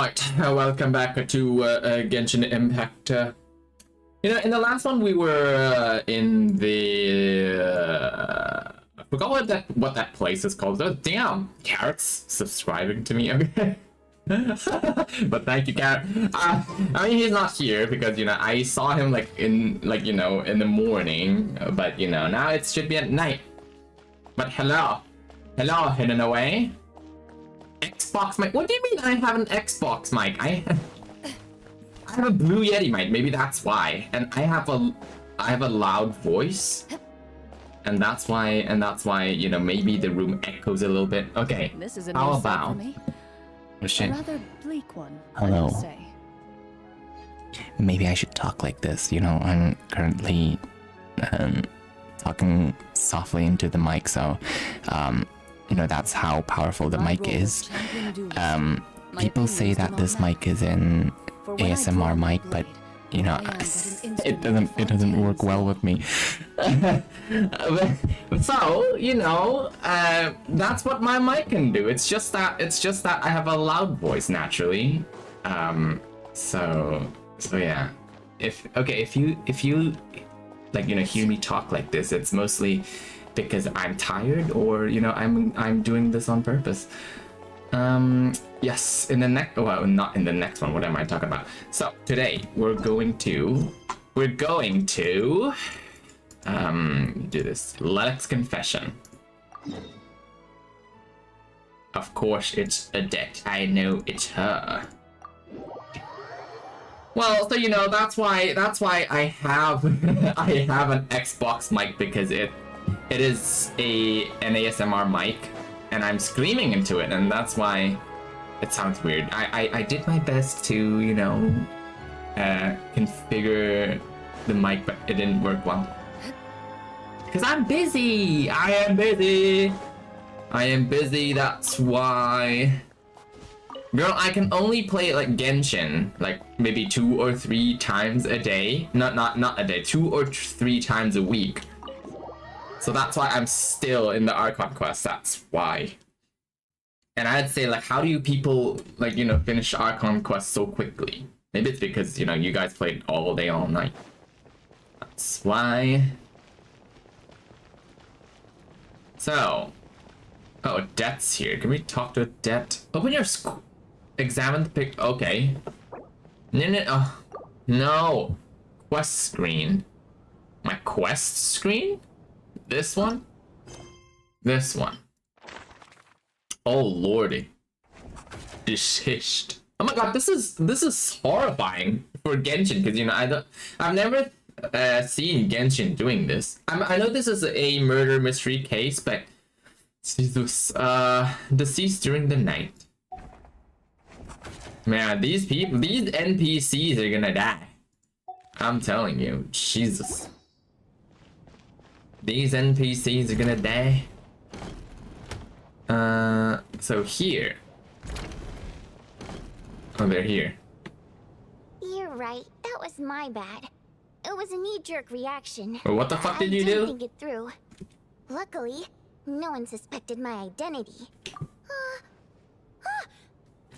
Alright, welcome back to Genshin Impact. In the last one we were in the... I forgot what that place is called. Oh, damn! Carrot's subscribing to me, okay? But thank you, Carrot. I mean, he's not here because, I saw him, in the morning. But, now it should be at night. But hello. Hello, hidden away. Xbox mic. What do you mean I have an Xbox mic? I have a Blue Yeti mic. Maybe that's why. And I have a loud voice. And that's why, maybe the room echoes a little bit. Okay. This is a how new about? for me. Oh shit. A rather bleak one. Hello. I must say. Maybe I should talk like this. I'm currently talking softly into the mic, so that's how powerful the mic is. People say that this mic is an ASMR mic, but it doesn't work well with me. So, that's what my mic can do. It's just that I have a loud voice naturally. So yeah. If you hear me talk like this, it's mostly because I'm tired or I'm doing this on purpose. Yes, in the next, well, not in the next one, what am I talking about? So today we're going to do this Lex confession. Of course it's Adet. I know it's her. Well, so that's why I have I have an Xbox mic, because it is an ASMR mic and I'm screaming into it, and that's why it sounds weird. I did my best to configure the mic, but it didn't work well. Cause I'm busy. I am busy, that's why. Girl, I can only play Genshin maybe 2 or 3 times a day. Not a day, 2 or 3 times a week. So that's why I'm still in the Archon quest, that's why. And I'd say how do you people finish Archon quest so quickly? Maybe it's because you guys played all day, all night. That's why. So, oh, Adet's here. Can we talk to Adet? Open your examine the pic. Okay. No. Quest screen. My quest screen? This one? This one. Oh lordy. Dishished. Oh my god, this is horrifying for Genshin, because I've never seen Genshin doing this. I know this is a murder mystery case, but Jesus, deceased during the night. Man, these NPCs are gonna die. I'm telling you, Jesus. These NPCs are gonna die. So here. Oh, they're here. You're right. That was my bad. It was a knee-jerk reaction. Well, what the fuck did you do? I didn't think it through. Luckily, no one suspected my identity.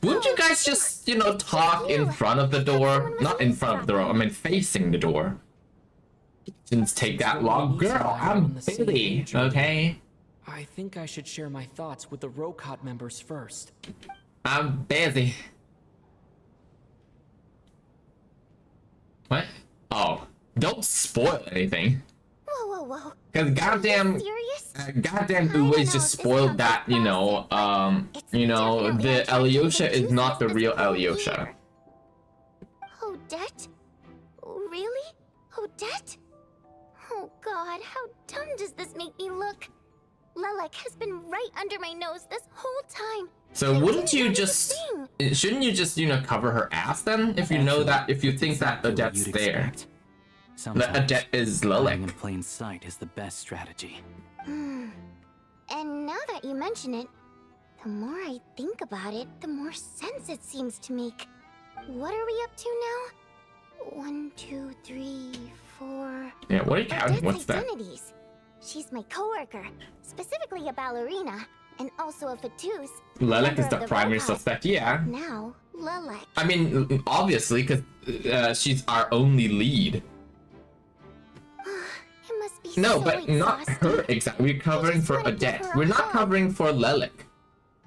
Wouldn't you guys just, talk in front of the door? Not in front of the door, I mean facing the door. Didn't take that long. Girl, I'm busy, okay? I think I should share my thoughts with the Rokot members first. I'm busy. What? Oh, don't spoil anything. Whoa. Cause goddamn Uwe's just spoiled that, the Alyosha is not the real Alyosha. Odette? Really? Odette? Oh god, how dumb does this make me look? Lelek has been right under my nose this whole time. So wouldn't you just... Shouldn't you just, cover her ass then? If you know that, if you think that Odette's there. That Adette is Lelek. In plain sight is the best strategy. And now that you mention it, the more I think about it, the more sense it seems to make. What are we up to now? 1, 2, 3, 4... Yeah, what are you counting? What's that? Identities. She's my coworker, specifically a ballerina. and also a Fatus. Lilac is member the of primary Rokat. suspect, yeah. Now, Lilac. I mean, obviously, because she's our only lead. It must be No, so but not exhausting. her exactly. We're covering just for wanna give Odette. her a We're not hug. covering for Lilac.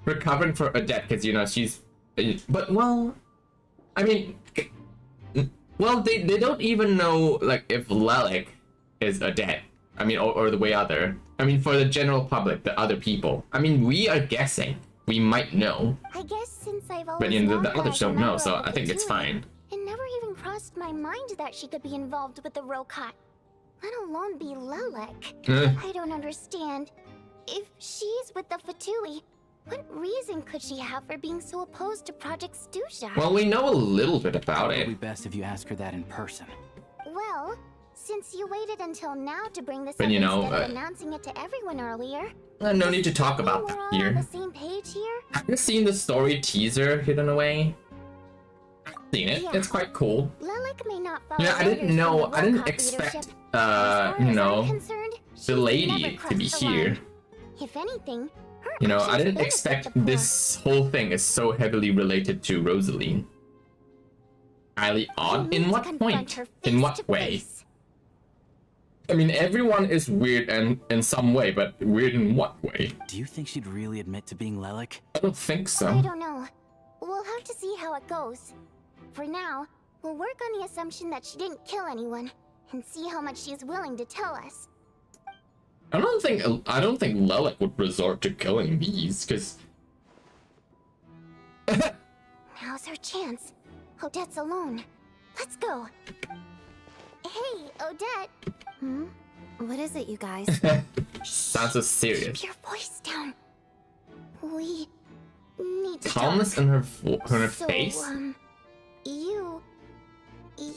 We're covering for Odette because, you know, she's... But, well... I mean... Well, they don't even know, like, if Lilac is Odette. I mean, or the way other. I mean, for the general public, the other people. I mean, we are guessing. We might know. I guess since I've always But, you know, known the her others as a don't know, member so of the I think it's Fatui, fine. It never even crossed my mind that she could be involved with the Rokat, let alone be Lilac. I don't understand. If she's with the Fatui, what reason could she have for being so opposed to Project Stusha? Well, we know a little bit about It'll be it. best if you ask her that in person. Well, since you waited until now to bring this But, up you know, instead of announcing it to everyone earlier, No need to talk you about we're that all on the here. same page here? Have you seen the story teaser hidden away? I've seen it. Yeah. It's quite cool. Lilac may not follow Yeah, I didn't orders know. from the I didn't Rokat expect, leadership. As far you as know, I'm concerned, she's the lady never to be crossed the here. line. If anything, her You know, I actions didn't benefit expect the poor. this whole thing is so heavily related to Rosaline. Highly You odd. need In to what confront point? her In face what to way? face. I mean, everyone is weird and in some way, but weird in what way? Do you think she'd really admit to being Lilac? I don't think I so. don't know. We'll have to see how it goes. For now, we'll work on the assumption that she didn't kill anyone, and see how much she's willing to tell us. I don't think Lilac would resort to killing these, because Now's her chance. Odette's alone. Let's go. Hey, Odette. What is it, you guys? sounds so serious. Keep your voice down. We need to Calmness talk. in her So, face? You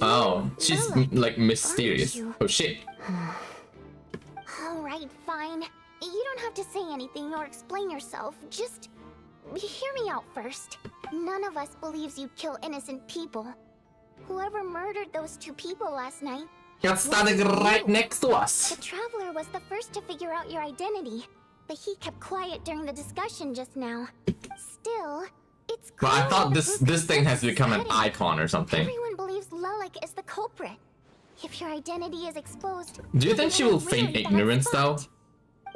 Oh, she's Lilac, like mysterious. you? Oh shit. Alright, fine. You don't have to say anything or explain yourself. Just hear me out first. None of us believes you kill innocent people. Whoever murdered those two people last night, Got standing right next to the us. Traveler was the first to figure out your identity. But he kept quiet during the discussion just now. Still, it's But clear I thought that the this thing has become an setting. icon or something. Everyone believes Lilac is the culprit. If your identity is exposed, Do you you'll think be she in a will feign really bad ignorance though? spot.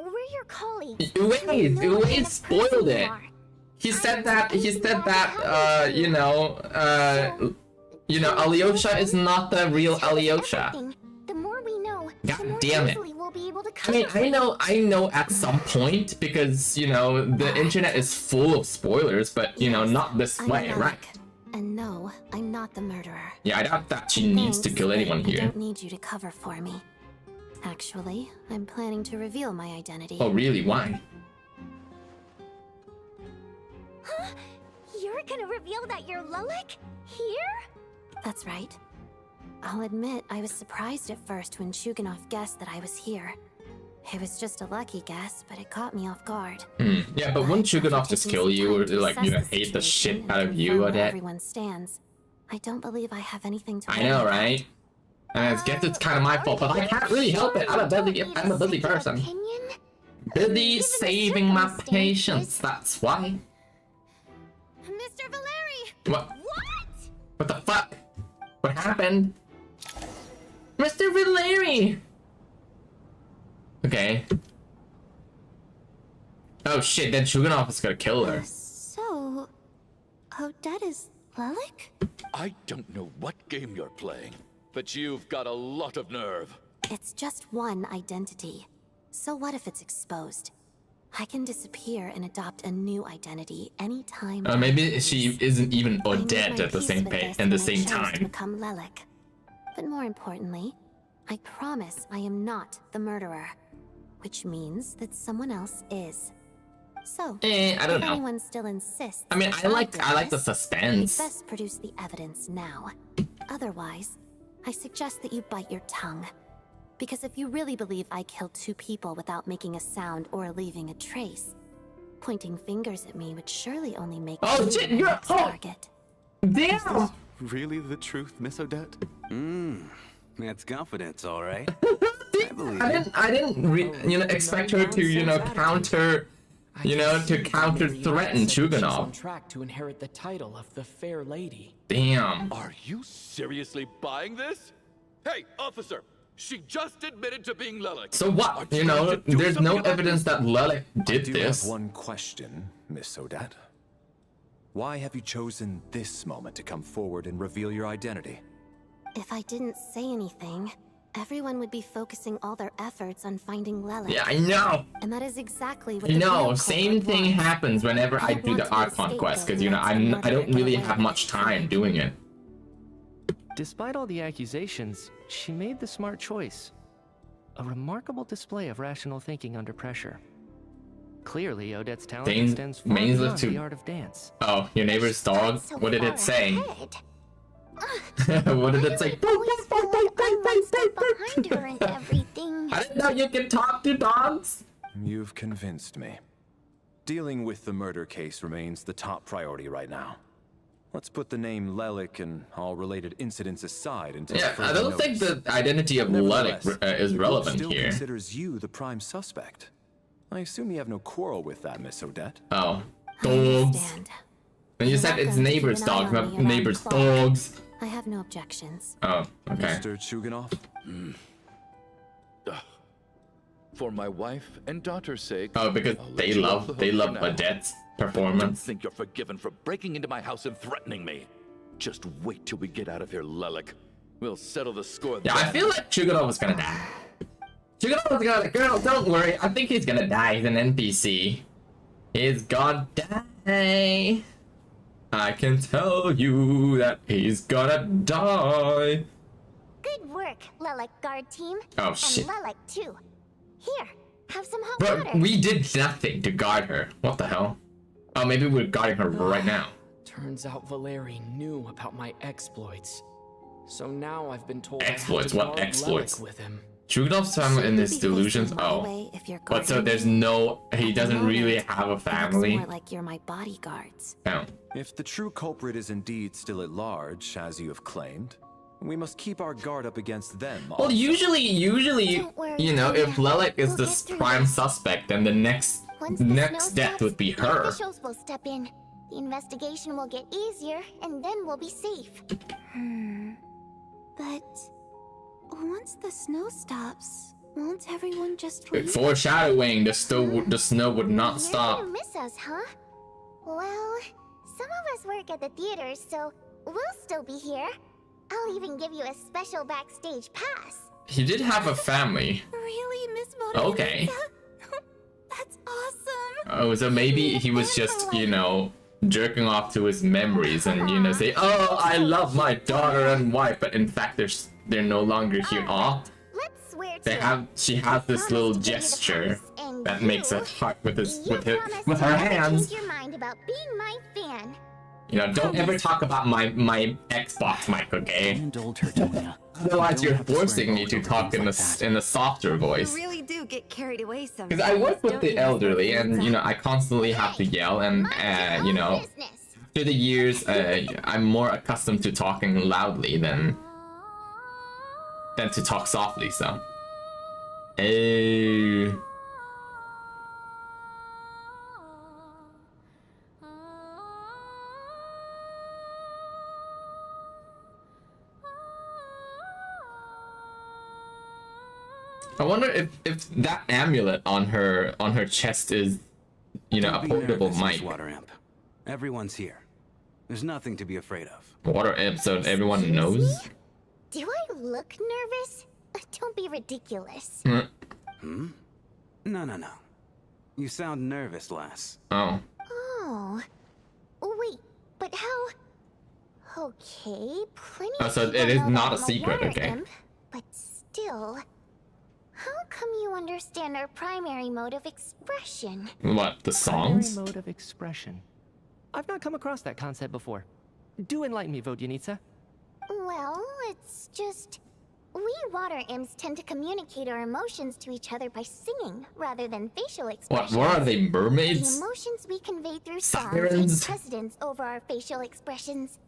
We're your colleagues. Wait, so we know what kind of spoiled person you it. are. He I said don't that, Alyosha is not the real Tell us Alyosha. everything. The more we know, God the more damn it. easily we'll be able to I mean, cover I know at some point because, the internet is full of spoilers, but, not this I'm way, Lilac. right? And no, I'm not the murderer. Yeah, I doubt that she needs to Thanks, kill but anyone I here. don't need you to cover for me. Actually, I'm planning to reveal my identity. Oh, really? Why? You're gonna reveal that you're Lilac? Here? That's right. I'll admit I was surprised at first when Shuganov guessed that I was here. It was just a lucky guess, but it caught me off guard. Yeah, but wouldn't After Shuganov just taking kill some you time or, to like, assess hate the shit situation out and of you, confirm where Odette? everyone stands, I don't believe I have anything to I worry know, about. right? And I guess it's kind of my fault, but I can't really help it. I'm a busy person. Busy saving my patience, that's why. Mr. Valeri! What? What? What the fuck? What happened? Mr. Valeri! Okay. Oh shit, then Shuganov is gonna kill her. So, Odette is Lilac? I don't know what game you're playing, but you've got a lot of nerve. It's just one identity. So what if it's exposed? I can disappear and adopt a new identity anytime. Maybe she isn't even I made Odette my at the peace same with pay this and the when I same chose to time. become Lilac. But more importantly, I promise I am not the murderer, which means that someone else is. So, I don't if know. anyone still insists, I mean, that I like did the this, suspense. you'd best produce the evidence now. Otherwise, I suggest that you bite your tongue. Because if you really believe I killed two people without making a sound or leaving a trace, pointing fingers at me would surely only make Oh, me shit, the you're- next oh. target. Damn! Really the truth, Miss Odette? That's confidence, all right. I believe I didn't expect her to, counter You know, can to see why counter-threaten Mariana said that she's Chuganov. on track to inherit the title of the Fair Lady. Damn. Are you seriously buying this? Hey, officer! She just admitted to being Lelik. So what? Are You going know, to do there's no something about evidence this? that Lelik did I do this. have one question, Miss Sodat. Why have you chosen this moment to come forward and reveal your identity? If I didn't say anything, everyone would be focusing all their efforts on finding Lelik. Yeah, I know. And that is exactly what I the know. real Same culprit thing wants. happens whenever I do the Archon quest, because you know I don't really have much time doing it. Despite all the accusations, she made the smart choice. A remarkable display of rational thinking under pressure. Clearly, Odette's talent Dane's extends far mains beyond live to- the art of dance. Oh, your neighbor's dog? So What did far it say? ahead. What did it say? I always feel like I'm one step behind her and everything. I didn't know you can talk to dogs. You've convinced me. Dealing with the murder case remains the top priority right now. Let's put the name Lelik and all related incidents aside until Yeah, I further don't think notice. the identity of Lelik Nevertheless, is the group relevant still here. considers you the prime suspect. I assume you have no quarrel with that, Miss Odette. Oh, I dogs. understand. And you You're said it's welcome to keep neighbor's an eye dogs, on not me around neighbor's clock. dogs. I have no objections. Oh, okay. Mr. Chuganov? For my wife and daughter's sake. Oh, because I'll let they you off love the hook for now. Odette's Don't performance. think you're forgiven for breaking into my house and threatening me. Just wait till we get out of here, Lelik. We'll settle the score Yeah, I then. feel like Chuganov is gonna die. Chuganov is gonna. Girl, don't worry. I think he's gonna die. He's an NPC. He's gonna die. I can tell you that he's gonna die. Good work, Lelik guard team. Oh shit. And Lelik too. Here, have some hot But water. we did nothing to guard her. What the hell? Oh, maybe we're guarding her right now. Turns out Valeri knew about my exploits. So now I've been told Exploits? I have to What guard exploits? Lelik with him. Chuganov's family in his delusions. Oh, but so there's no. He doesn't really have a family. More like you're my bodyguards. Oh. If the true culprit is indeed still at large, as you have claimed, we must keep our guard up against them. Well, also. usually, Don't worry, you know, if Tanya. Lelik is We'll the get through prime this. suspect, then the next Once the snow death stops, would be the her. officials will step in. The investigation will get easier, and then we'll be safe. But once the snow stops, won't everyone just leave? Foreshadowing, the snow would not You're stop. gonna miss us, huh? Well, some of us work at the theaters, so we'll still be here. I'll even give you a special backstage pass. He did have a family. Really, Miss Okay. That's awesome. Oh, so maybe he was just, you know, jerking off to his memories and, you know, say, "Oh, I love my daughter and wife," but in fact, they're no longer here. Aw, Let's swear they to have. She has this little gesture that makes a heart with her hands. Change your mind about being my fan. You know, don't ever talk about my Xbox mic, okay? Don't indulge her, Tonya. Otherwise, You you're don't have to swear forcing me all to over talk in things like a softer voice. really do get carried away sometimes. Because I work with don't the you, elderly, Mr. and you know, I constantly have to yell, and Mind your you own know, business. through the years, I'm more accustomed to talking loudly than to talk softly. So, I wonder if that amulet on her chest is, you know, Don't a be portable nervous, Miss mic. Water Imp. Everyone's here. There's nothing to be afraid of. Water episode everyone Excuse knows. me? Do I look nervous? Don't be ridiculous. No, no, no. You sound nervous, lass. Oh. Oh. Wait, but how? Okay, plenty Oh, of so people it is know not that a I'm secret, water okay. imp, but still, how come you understand our primary mode of expression? What, the Primary songs? mode of expression. I've not come across that concept before. Do enlighten me, Vodyanitsa. Well, it's just we water imps tend to communicate our emotions to each other by singing rather than facial What expressions. are they, The mermaids? emotions we convey through Sirens? songs take precedence over our facial expressions.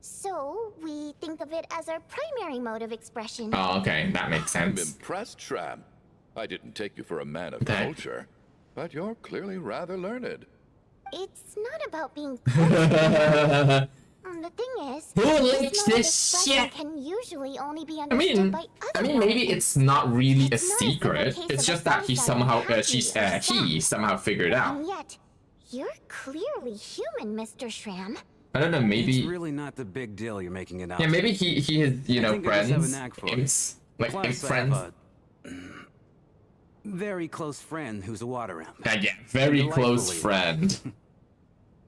So, we think of it as our primary mode of expression. Oh, okay, that makes I'm sense. impressed, Shram. I didn't take you for a man of That- culture. but you're clearly rather learned. It's not about being perfect. The thing is, Who this likes mode of this expression shit? can usually only be I understood mean, by other maybe ones. it's not really a It's not a simple secret. case It's of just a that he sunshine somehow, happy or he sad. somehow figured out. And yet, you're clearly human, Mr. Shram. I don't know. It's Maybe, really not the big deal you're making it out. yeah, maybe he has, you I know, think I just have a friends, knack for it. imps, like Plus, imp I have friends. a very close friend who's a water imp. Yeah, very Delightfully close friend.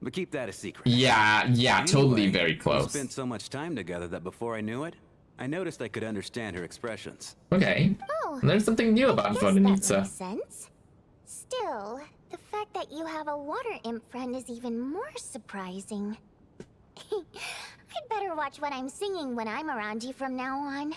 But keep that a secret. Yeah, totally Anyway, very We close. spent so much time together that before I knew it, I noticed I could understand her expressions. Okay, Oh, there's something new about guess that makes Voronitsa. sense. Still, the fact that you have a water imp friend is even more surprising. I'd better watch what I'm singing when I'm around you from now on.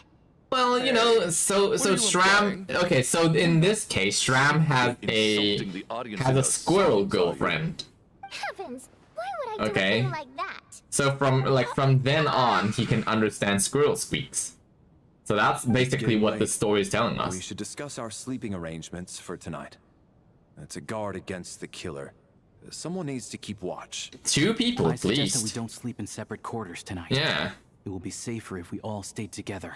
Well, you know, so are you Shram. Okay, so in this case, Shram has Insulting the audience a without squirrel songs, are you? girlfriend. Heavens, why would I do Okay. a thing like that? So from then on, he can understand squirrel squeaks. So that's basically Getting what the late. story is telling We us. should discuss our sleeping arrangements for tonight. To guard against the killer, someone needs to keep watch. 2 people, I at suggest that we least. don't sleep in separate quarters tonight. Yeah. It will be safer if we all stay together.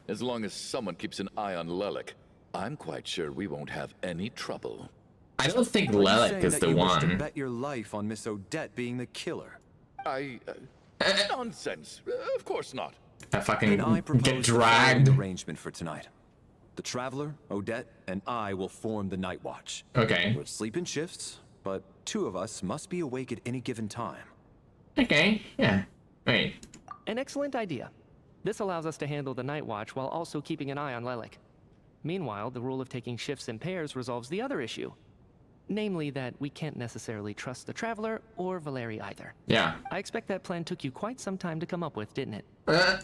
As long as someone keeps an eye on Lelik, I'm quite sure we won't have any trouble. I don't think Are you Lelik saying is that the you wish to one. bet your life on Miss Odette being the killer? Nonsense. Of course not. I fucking Then I propose get the following dragged. arrangement for tonight. The Traveler, Odette, and I will form the Night Watch. Okay. We'll sleep in shifts, but 2 of us must be awake at any given time. Okay. Yeah. Wait. An excellent idea. This allows us to handle the night watch while also keeping an eye on Lelik. Meanwhile, the rule of taking shifts in pairs resolves the other issue. Namely that we can't necessarily trust the Traveler or Valeri either. Yeah. I expect that plan took you quite some time to come up with, didn't it?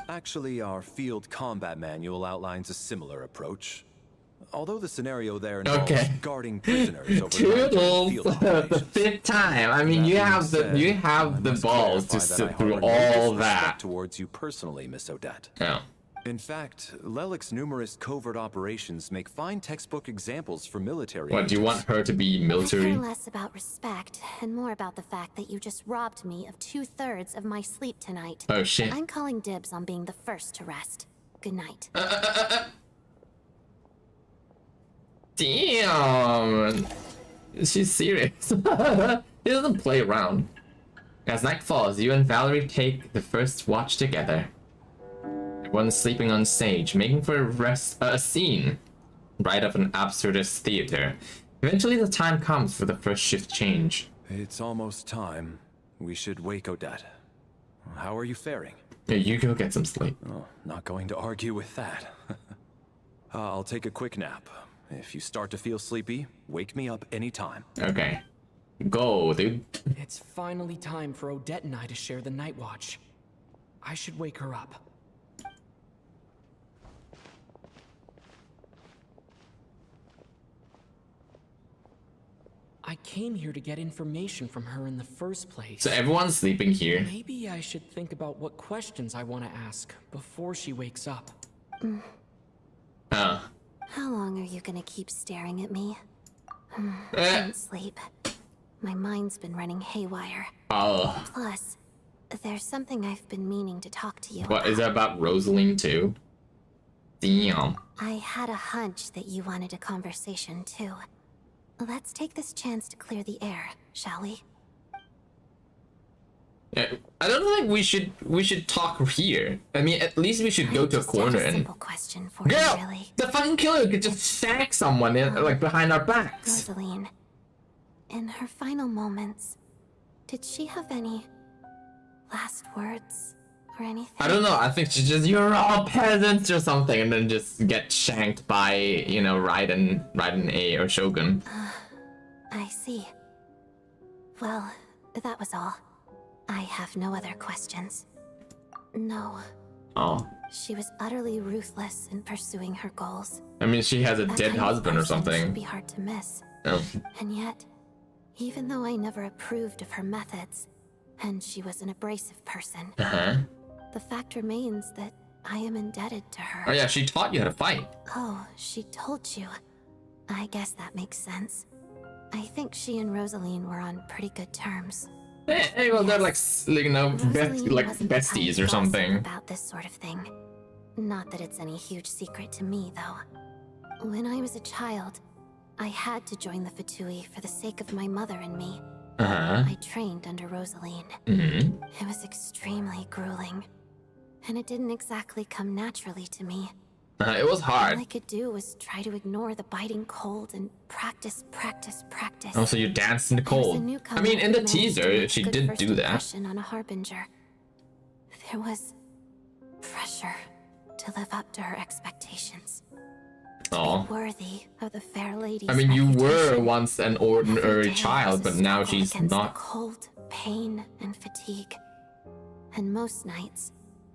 Actually, our field combat manual outlines a similar approach. Although the scenario there involves Okay. guarding prisoners over Toodles, field the operations. 5th time. I mean, That you being have the said, I must balls to clarify that I sit through harbor no all disrespect that. towards you personally, Miss Odette. Oh. In fact, Lelik's numerous covert operations make fine textbook examples for military. What, do you want her to be I military? care less about respect and more about the fact that you just robbed me of 2/3 of my sleep tonight. Oh shit. I'm calling dibs on being the first to rest. Good night. Damn. She's serious. He doesn't play around. As night falls, you and Valerie take the first watch together. Everyone's sleeping on stage, making for a scene right of an absurdist theater. Eventually the time comes for the first shift change. It's almost time. We should wake Odette. How are you faring? Yeah, you go get some sleep. Oh, not going to argue with that. I'll take a quick nap. If you start to feel sleepy, wake me up anytime. Okay. Go, dude. It's finally time for Odette and I to share the night watch. I should wake her up. I came here to get information from her in the first place. So everyone's sleeping here. Maybe I should think about what questions I want to ask before she wakes up. Oh. How long are you gonna keep staring at me? Eh. Can't sleep. My mind's been running haywire. Oh. Plus, there's something I've been meaning to talk to you What, is that about Rosaline too? Damn. I had a hunch that you wanted a conversation too. Let's take this chance to clear the air, shall we? Yeah, I don't think we should talk here. I mean, at least we should go to a Just corner had a and. simple question for you, Girl, really. the fucking killer could just sack someone in, like behind our backs. Rosaline, in her final moments, did she have any last words or anything? I don't know. I think she's just you're all peasants or something, and then just get shanked by Raiden A or Shogun. I see. Well, that was all. I have no other questions. No, Oh, she was utterly ruthless in pursuing her goals. I mean, she has a That dead kind of husband or person should something. be hard to miss. Oh. And yet, even though I never approved of her methods, and she was an abrasive person, Uh huh. the fact remains that I am indebted to her. Oh yeah, she taught you how to fight. Oh, she told you. I guess that makes sense. I think she and Rosaline were on pretty good terms. Hey, well, they're like, you know, Rosaline like wasn't the kind besties of or gossip something. about this sort of thing. Not that it's any huge secret to me, though. When I was a child, I had to join the Fatui for the sake of my mother and me. I trained under Rosaline. It was extremely grueling, and it didn't exactly come naturally to me. It was hard. All I could do was try to ignore the biting cold and practice. Also, you danced in the cold. I mean, in the teaser, she did do that. On a harbinger. There was pressure to live up to her expectations. Oh. Worthy of the fair lady's I mean, you were reputation. once an ordinary child, but now she's Against the not. cold, pain, and fatigue. And most nights,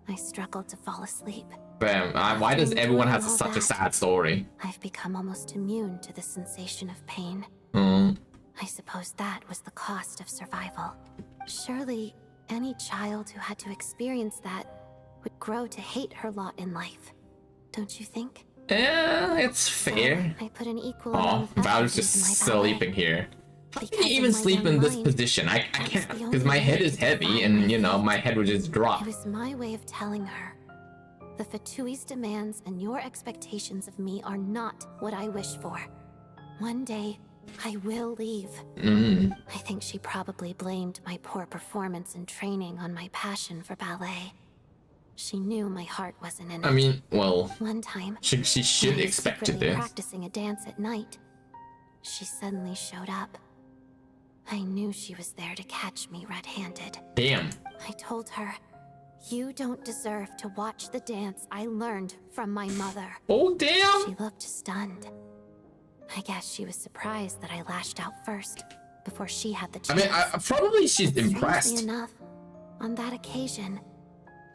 I struggled to fall asleep. Bam. Why does everyone have All such a that, sad story? I've become almost immune to the sensation of pain. I suppose that was the cost of survival. Surely, any child who had to experience that would grow to hate her lot in life. Don't you think? Yeah, it's fair. I put an equal Oh, amount of effort Val's just into my ballet. sleeping here. I Because can't in even my sleep young in this mind, position. I that was can't, the because only my way head to is heavy define and, my you know, fate. my head would just drop. It was my way of telling her, the Fatui's demands and your expectations of me are not what I wish for. One day, I will leave. I think she probably blamed my poor performance and training on my passion for ballet. She knew my heart wasn't in it. I mean, well, One time, she should when I was expect secretly this. practicing a dance at night, she suddenly showed up. I knew she was there to catch me red-handed. Damn. I told her, you don't deserve to watch the dance I learned from my mother. Oh, damn. She looked stunned. I guess she was surprised that I lashed out first, before she had the I chance. mean, probably she's But impressed. strangely enough, on that occasion,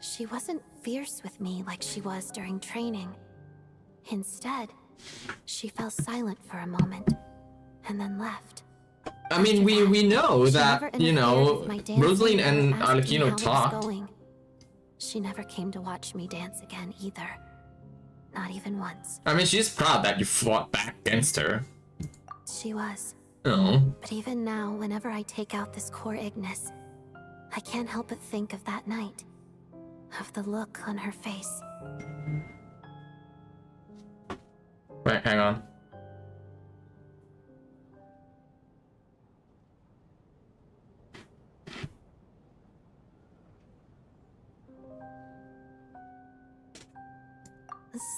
she wasn't fierce with me like she was during training. Instead, she fell silent for a moment, and then left. I mean, we know She that, never you interfered know, with my dancing Rosaline or and asked me Arlecchino how it was talked. going. She never came to watch me dance again either. Not even once. I mean, she's proud that you fought back against her. She was. Oh. But even now, whenever I take out this core Ignis, I can't help but think of that night. Of the look on her face. Wait, hang on.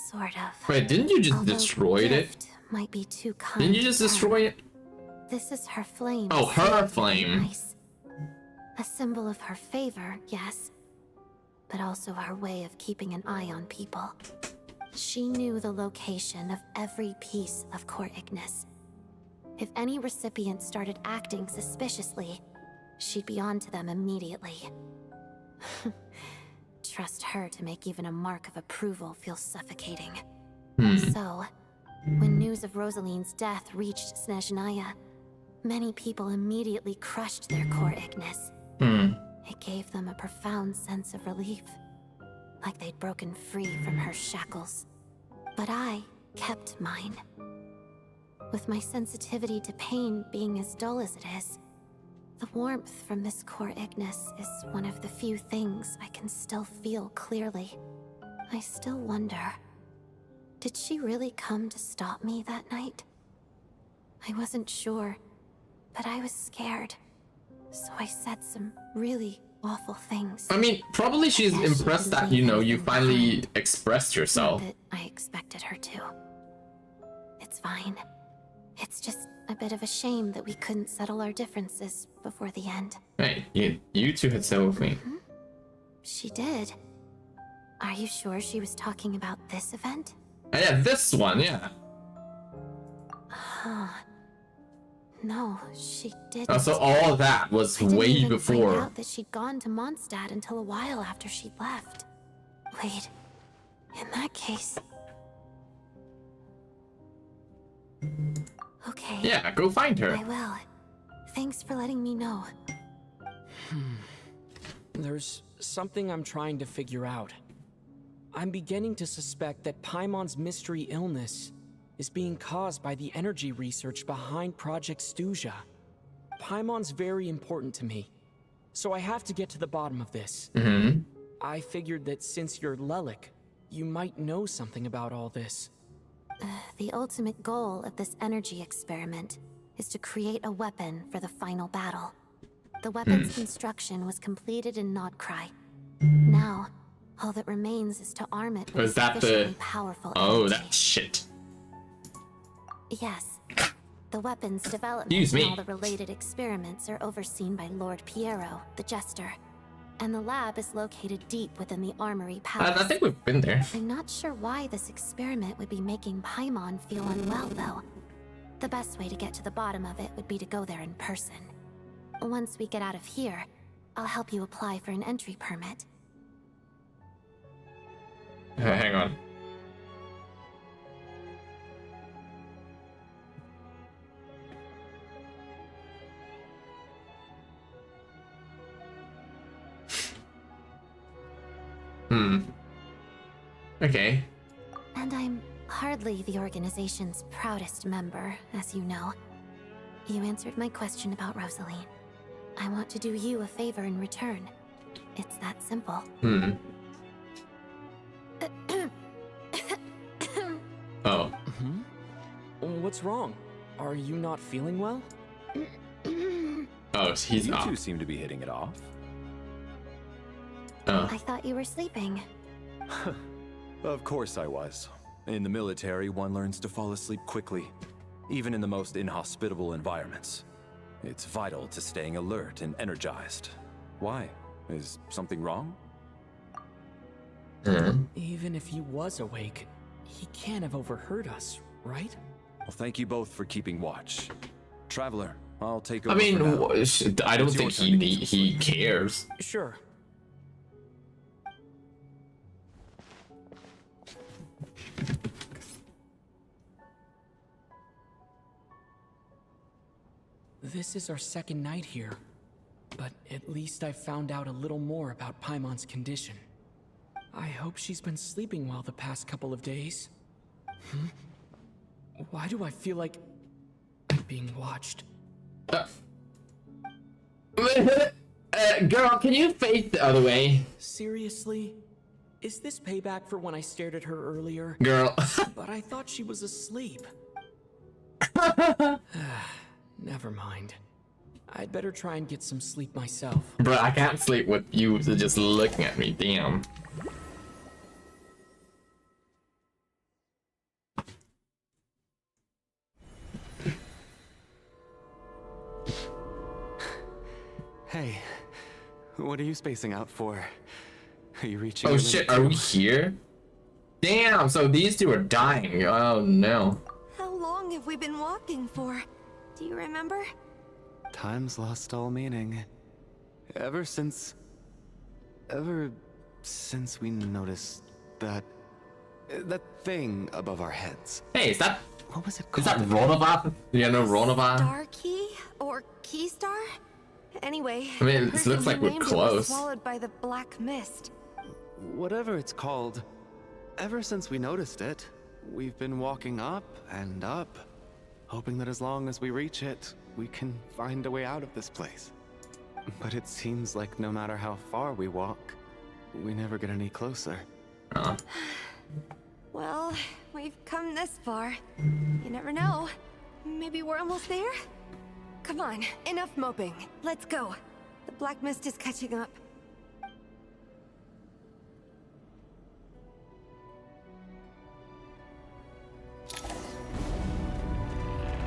Sort of. Wait, didn't you just Although destroy it? gift might be too kind. Didn't you just term. destroy it? This is her flame. Oh, her sealed with flame. ice. A symbol of her favor, yes. But also her way of keeping an eye on people. She knew the location of every piece of Core Ignis. If any recipient started acting suspiciously, she'd be on to them immediately. Trust her to make even a mark of approval feel suffocating. So, when news of Rosaline's death reached Snezhnaya, many people immediately crushed their Core Ignis. It gave them a profound sense of relief, like they'd broken free from her shackles. But I kept mine. With my sensitivity to pain being as dull as it is, the warmth from this Core Ignis is one of the few things I can still feel clearly. I still wonder, did she really come to stop me that night? I wasn't sure, but I was scared. So I said some really awful things. I mean, probably she's I guess she impressed didn't that, you leave know, you anything finally behind. expressed Not yourself. that I expected her to. It's fine. It's just a bit of a shame that we couldn't settle our differences before the end. Hey, you two had settled with me. She did. Are you sure she was talking about this event? Yeah, this one, yeah. Huh. No, she didn't. Oh, so all of that was I didn't way even find before. out that she'd gone to Mondstadt until a while after she'd left. Wait, in that case... Okay. Yeah, go find her. I will. Thanks for letting me know. There's something I'm trying to figure out. I'm beginning to suspect that Paimon's mystery illness is being caused by the energy research behind Project Snezhnaya. Paimon's very important to me, so I have to get to the bottom of this. I figured that since you're Lelik, you might know something about all this. The ultimate goal of this energy experiment is to create a weapon for the final battle. The weapon's construction was completed in Nodcry. Now, all that remains is to arm it with Was that sufficiently the... powerful Oh, energy. that shit. Yes. The weapon's development Excuse me. and all the related experiments are overseen by Lord Piero, the Jester. And the lab is located deep within the Armory Palace. I think we've been there. I'm not sure why this experiment would be making Paimon feel unwell, though. The best way to get to the bottom of it would be to go there in person. Once we get out of here, I'll help you apply for an entry permit. Hang on. Okay. And I'm hardly the organization's proudest member, as you know. You answered my question about Rosaline. I want to do you a favor in return. It's that simple. Oh. What's wrong? Are you not feeling well? Oh, so he's You off. two seem to be hitting it off. Oh. I thought you were sleeping. Of course I was. In the military, one learns to fall asleep quickly, even in the most inhospitable environments. It's vital to staying alert and energized. Why? Is something wrong? Even if he was awake, he can't have overheard us, right? Well, thank you both for keeping watch. Traveler, I'll take I over mean, for now. I don't It's your think turn to get some he sleep. cares. Sure. This is our second night here, but at least I found out a little more about Paimon's condition. I hope she's been sleeping well the past couple of days. Why do I feel like I'm being watched? Girl, can you face the other way? Seriously? Is this payback for when I stared at her earlier? Girl. But I thought she was asleep. Never mind. I'd better try and get some sleep myself. Bro, I can't sleep with you just looking at me, damn. Hey, what are you spacing out for? Are you reaching? Oh your shit, limit are we too? here? Damn, so these two are dying. Oh no. How long have we been walking for? Do you remember? Time's lost all meaning. Ever since we noticed that thing above our heads. Hey, is that What was it is called? that Ronova? You know Ronova? Star Key? Or Key Star? Anyway, I mean, the it person looks like who we're named it was close. swallowed by the black mist. Whatever it's called. Ever since we noticed it, we've been walking up and up, hoping that as long as we reach it, we can find a way out of this place. But it seems like no matter how far we walk, we never get any closer. Well, we've come this far. You never know. Maybe we're almost there? Come on, enough moping. Let's go. The black mist is catching up.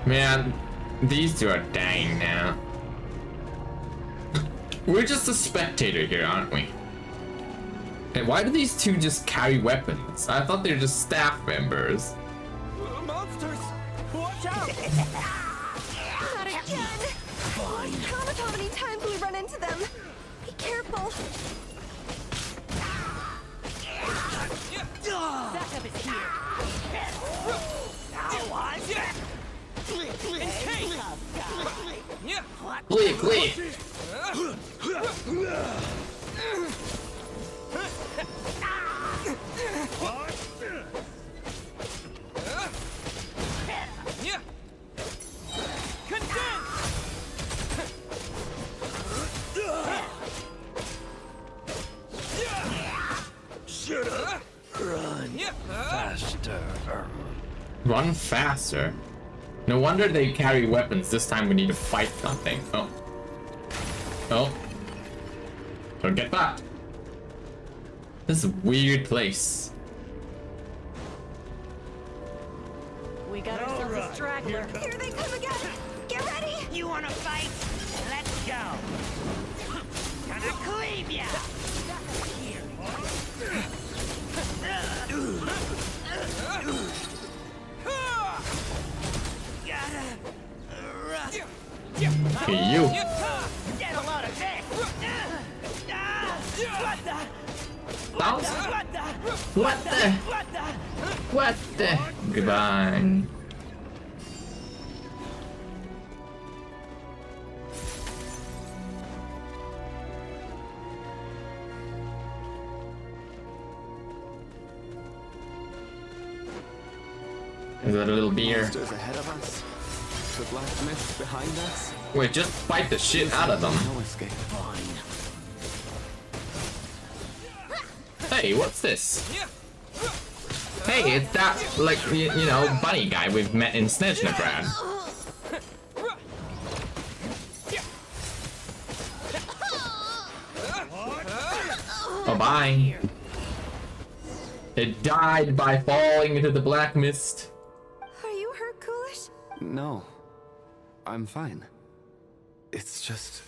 Man, these two are dying now. We're just a spectator here, aren't we? And why do these two just carry weapons? I thought they were just staff members. Monsters! Watch out! Not again! Fine. Count of how many times we run into them. Be careful. Backup is here. Clear, clear. Run faster. No wonder they carry weapons. This time we need to fight something. Oh. Oh. Don't get back. This is a weird place. We got ourselves a straggler. Here they come again! Get ready! You wanna fight? Let's go! Gonna cleave ya! Okay, you. Get a load of this! What the? Bounce. What the? What the? Goodbye. Is that a little beer? Monsters ahead of us. The black mist behind us. Wait, just fight the shit out of them. No escape. Hey, what's this? Hey, it's that, like, you know, bunny guy we've met in Snezhnaya. Oh, bye. It died by falling into the black mist. Are you hurt, Coolish? No. I'm fine. It's just...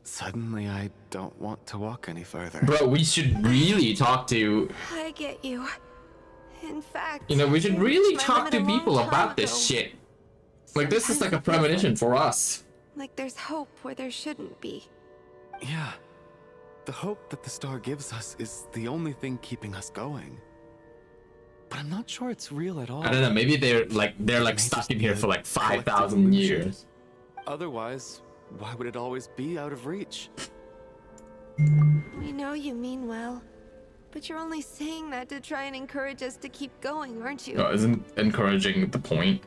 Suddenly I don't want to walk any further. Bro, we should really talk to... I get you. In fact... You know, we should I really reached my talk to limit a long people time about this ago. shit. Like, this is like a Sometimes it's premonition different. for us. Like there's hope where there shouldn't be. Yeah. The hope that the star gives us is the only thing keeping us going. But I'm not sure it's real at all. I don't know, maybe they're like May stuck just in be here a for like collective 5,000 illusion. years. Otherwise, why would it always be out of reach? We know you mean well, but you're only saying that to try and encourage us to keep going, aren't you? No, isn't encouraging the point?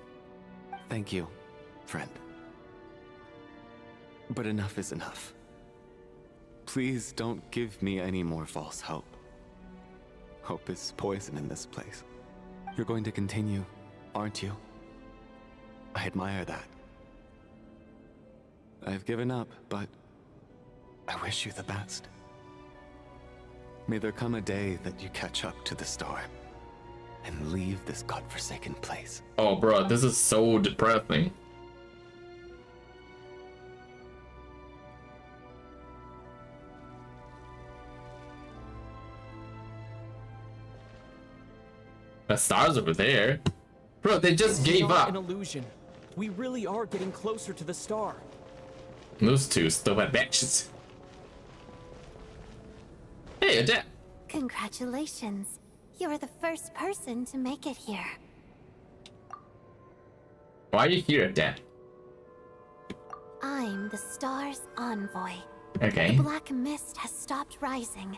Thank you, friend. But enough is enough. Please don't give me any more false hope. Hope is poison in this place. You're going to continue, aren't you? I admire that. I've given up, but I wish you the best. May there come a day that you catch up to the star and leave this godforsaken place. Oh, bro, this is so depressing. The stars over there. Bro, they just It's gave not up. an illusion. We really are getting closer to the star. Those two still have bitches. Hey, Adet. Congratulations. You're the first person to make it here. Why are you here, Adet? I'm the star's envoy. Okay. The black mist has stopped rising.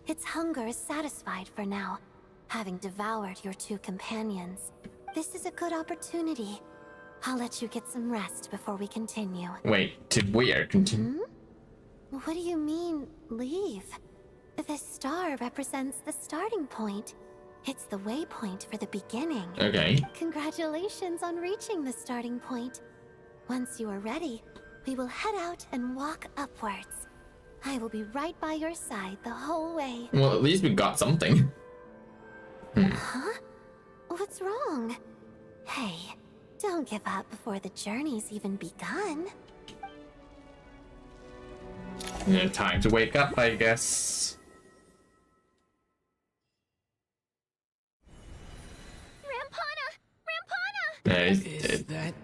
Its hunger is satisfied for now, having devoured your two companions. This is a good opportunity. I'll let you get some rest before we continue. Wait, to where? Continue. What do you mean, leave? The star represents the starting point. It's the waypoint for the beginning. Okay. Congratulations on reaching the starting point. Once you are ready, we will head out and walk upwards. I will be right by your side the whole way. Well, at least we got something. Huh? What's wrong? Hey, don't give up before the journey's even begun. Yeah, time to wake up, I guess. Rampana! Is that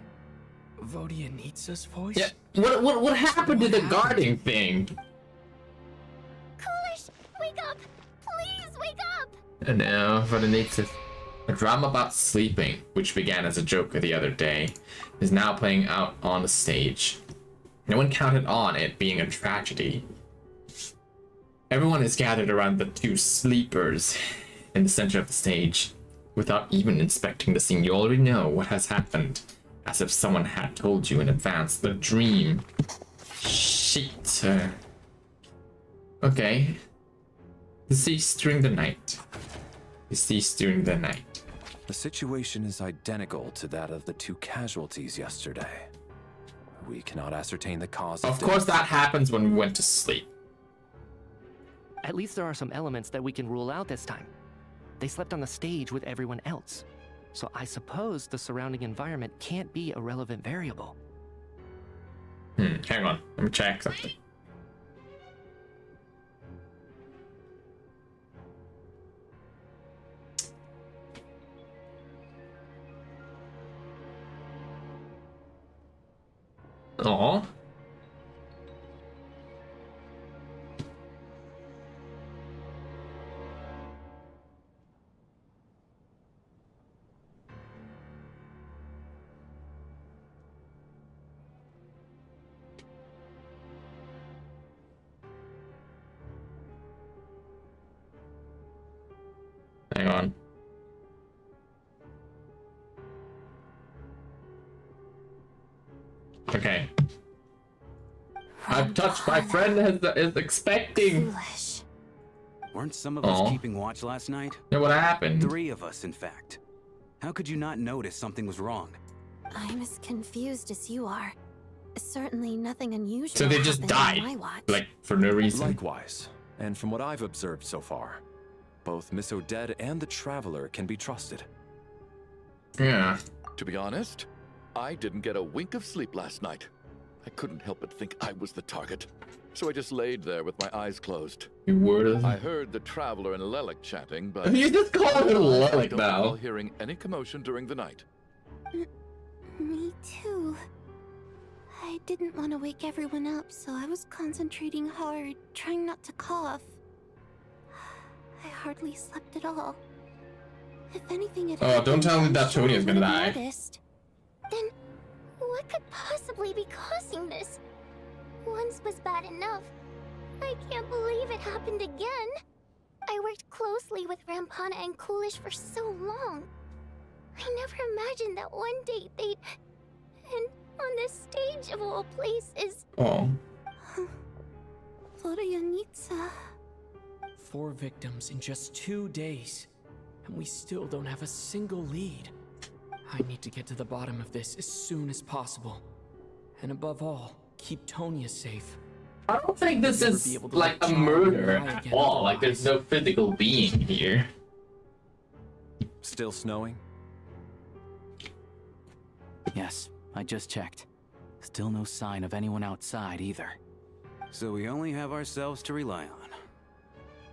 Vodianitsa's voice? Yeah. What happened to the guarding thing? Coolish, wake up! Please wake up! And now for the next a drama about sleeping, which began as a joke the other day, is now playing out on the stage. No one counted on it being a tragedy. Everyone is gathered around the two sleepers in the center of the stage. Without even inspecting the scene, you already know what has happened, as if someone had told you in advance the dream. Shit. Okay. Deceased during the night. Deceased during the night. The situation is identical to that of the 2 casualties yesterday. We cannot ascertain the cause of Of course, death. that happens when we went to sleep. At least there are some elements that we can rule out this time. They slept on the stage with everyone else. So I suppose the surrounding environment can't be a relevant variable. Hang on. Let me check something. Aw. Hang on. Okay. I've touched. My friend is expecting. Foolish. Weren't some of us keeping watch last night? Yeah, what happened? 3 of us, in fact. How could you not notice something was wrong? I'm as confused as you are. Certainly nothing unusual. So they just happened on died, my watch. like for no reason. Likewise, and from what I've observed so far, both Miss Odette and the Traveler can be trusted. Yeah. To be honest, I didn't get a wink of sleep last night. I couldn't help but think I was the target. So I just laid there with my eyes closed. You were. I heard the Traveler and Lelik chatting, but You just call her I Lelik don't now. recall hearing any commotion during the night. Me too. I didn't want to wake everyone up, so I was concentrating hard, trying not to cough. I hardly slept at all. If anything had Oh, don't tell me that Tony is gonna die. Noticed. Then, what could possibly be causing this? Once was bad enough. I can't believe it happened again. I worked closely with Rampana and Coolish for so long. I never imagined that one day they'd... And on the stage of all places... Oh. Florianitsa. 4 victims in just 2 days, and we still don't have a single lead. I need to get to the bottom of this as soon as possible. And above all, keep Tonya safe. I don't think this Never is be able to like let a John murder lie at again all. Like there's no physical being here. Still snowing? Yes, I just checked. Still no sign of anyone outside either. So we only have ourselves to rely on.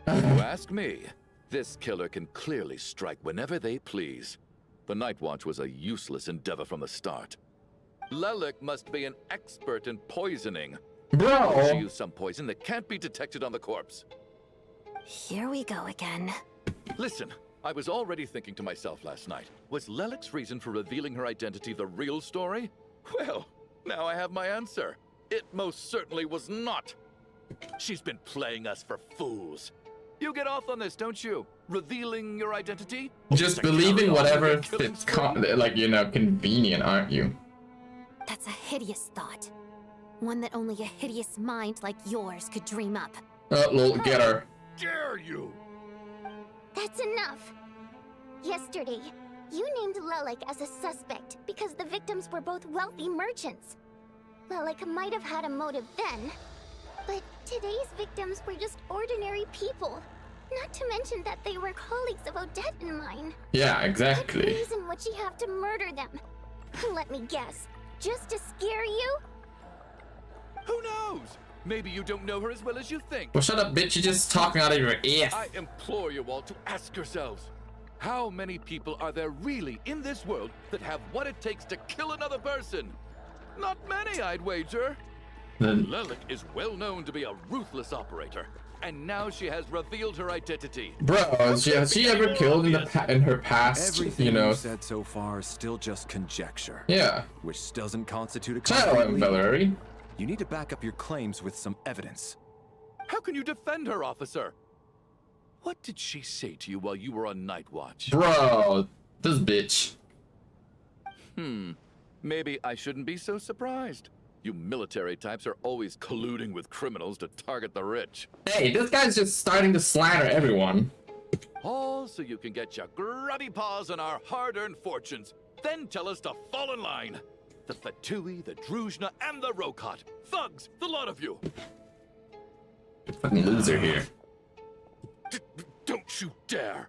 If you ask me, this killer can clearly strike whenever they please. The Night Watch was a useless endeavor from the start. Lelik must be an expert in poisoning. Bro! She used some poison that can't be detected on the corpse. Here we go again. Listen, I was already thinking to myself last night, was Lelik's reason for revealing her identity the real story? Well, now I have my answer. It most certainly was not. She's been playing us for fools. You get off on this, don't you? Revealing your identity? Just To believing carry on whatever with your killing fits, spree? like, you know, convenient, aren't you? That's a hideous thought. One that only a hideous mind like yours could dream up. Lol, get her. Dare you? That's enough. Yesterday, you named Lelik as a suspect because the victims were both wealthy merchants. Lelik might have had a motive then, but today's victims were just ordinary people. Not to mention that they were colleagues of Odette and mine. Yeah, What exactly. reason would she have to murder them? Let me guess. Just to scare you? Who knows? Maybe you don't know her as well as you think. Well, shut up, bitch. You're just talking out of your ear. I implore you all to ask yourselves, how many people are there really in this world that have what it takes to kill another person? Not many, I'd wager. Then- Lelik is well known to be a ruthless operator, and now she has revealed her identity. Bro, has she ever killed in her past, Everything you know? you've said so far is still just conjecture. Yeah. Which doesn't constitute a Tell concrete him, lead. Valerie. You need to back up your claims with some evidence. How can you defend her, officer? What did she say to you while you were on night watch? Bro, this bitch. Maybe I shouldn't be so surprised. You military types are always colluding with criminals to target the rich. Hey, this guy's just starting to slander everyone. All so you can get your grubby paws on our hard-earned fortunes. Then tell us to fall in line. The Fatui, the Druzhna, and the Rokot. Thugs, the lot of you. Fucking loser here. Don't you dare.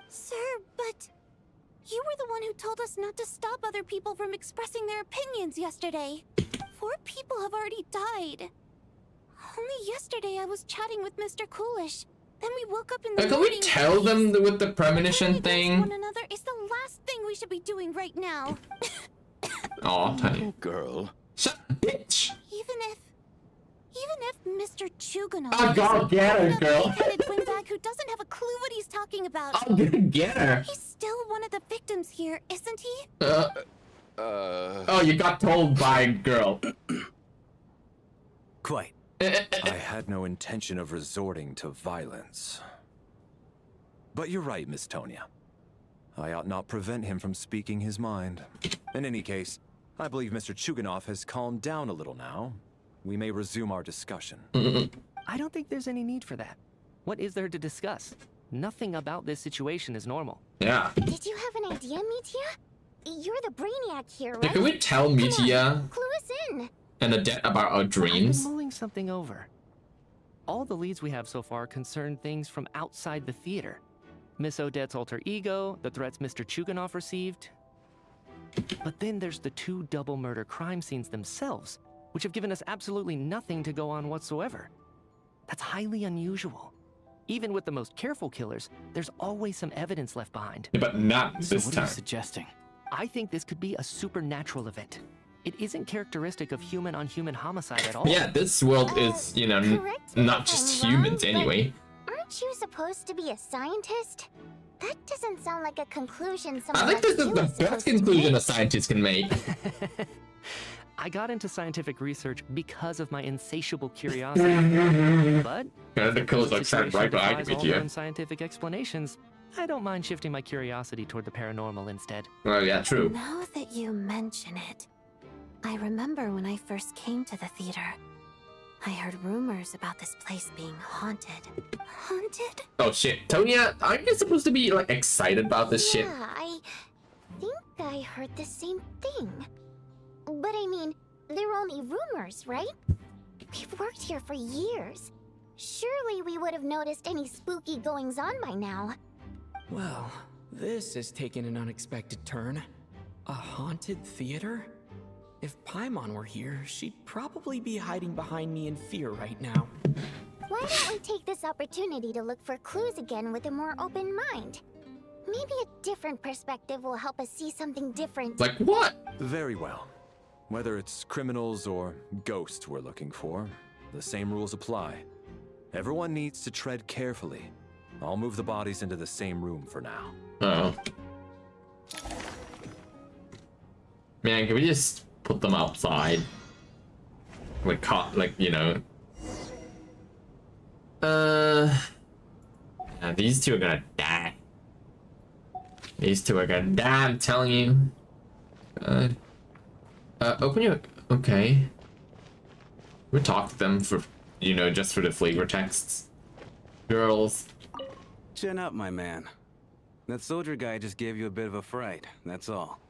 Sir, but you were the one who told us not to stop other people from expressing their opinions yesterday. 4 people have already died. Only yesterday I was chatting with Mr. Coolish. Then we woke up in the Can morning. we tell them with the premonition One thing? another is the last thing we should be doing right now. Aw, tiny. Girl. Shut up, bitch. Even if Mr. Chuganov I'm gonna get her, girl. windbag who doesn't have a clue what he's talking about. I'm gonna get her. He's still one of the victims here, isn't he? Oh, you got told by a girl. Quite. I had no intention of resorting to violence. But you're right, Miss Tonya. I ought not prevent him from speaking his mind. In any case, I believe Mr. Chuganov has calmed down a little now. We may resume our discussion. I don't think there's any need for that. What is there to discuss? Nothing about this situation is normal. Yeah. Did you have an idea, Mitya? You're the brainiac here, right? Can we tell Mitya Clue us in. and Adet about our I've dreams? been mulling something over. All the leads we have so far concern things from outside the theater. Miss Odette's alter ego, the threats Mr. Chuganov received. But then there's the 2 double murder crime scenes themselves, which have given us absolutely nothing to go on whatsoever. That's highly unusual. Even with the most careful killers, there's always some evidence left behind. Yeah, but not So this what are you time. suggesting? I think this could be a supernatural event. It isn't characteristic of human-on-human homicide at all. Yeah, this world is, you know, correct me not if just I'm wrong, humans but anyway. Aren't you supposed to be a scientist? That doesn't sound like a conclusion I someone think like this is you the is supposed best to conclusion a make. scientist can make. I got into scientific research because of my insatiable curiosity. But The killer's like sat right behind defies me all here. known scientific explanations, I don't mind shifting my curiosity toward the paranormal instead. Well, yeah, true. Now that you mention it, I remember when I first came to the theater. I heard rumors about this place being haunted. Haunted? Oh shit, Tonya, aren't you supposed to be like excited about this shit? Yeah, I think I heard the same thing. But I mean, they're only rumors, right? We've worked here for years. Surely we would have noticed any spooky goings-on by now. Well, this has taken an unexpected turn. A haunted theater? If Paimon were here, she'd probably be hiding behind me in fear right now. Why don't we take this opportunity to look for clues again with a more open mind? Maybe a different perspective will help us see something different. Like what? Very well. Whether it's criminals or ghosts we're looking for, the same rules apply. Everyone needs to tread carefully. I'll move the bodies into the same room for now. Oh. Man, can we just put them outside? We can't, like, you know. Yeah, these 2 are gonna die. These 2 are gonna die, I'm telling you. Open your... Okay. We talk to them for, you know, just for the flavor texts. Girls. Chin up, my man. That soldier guy just gave you a bit of a fright, that's all.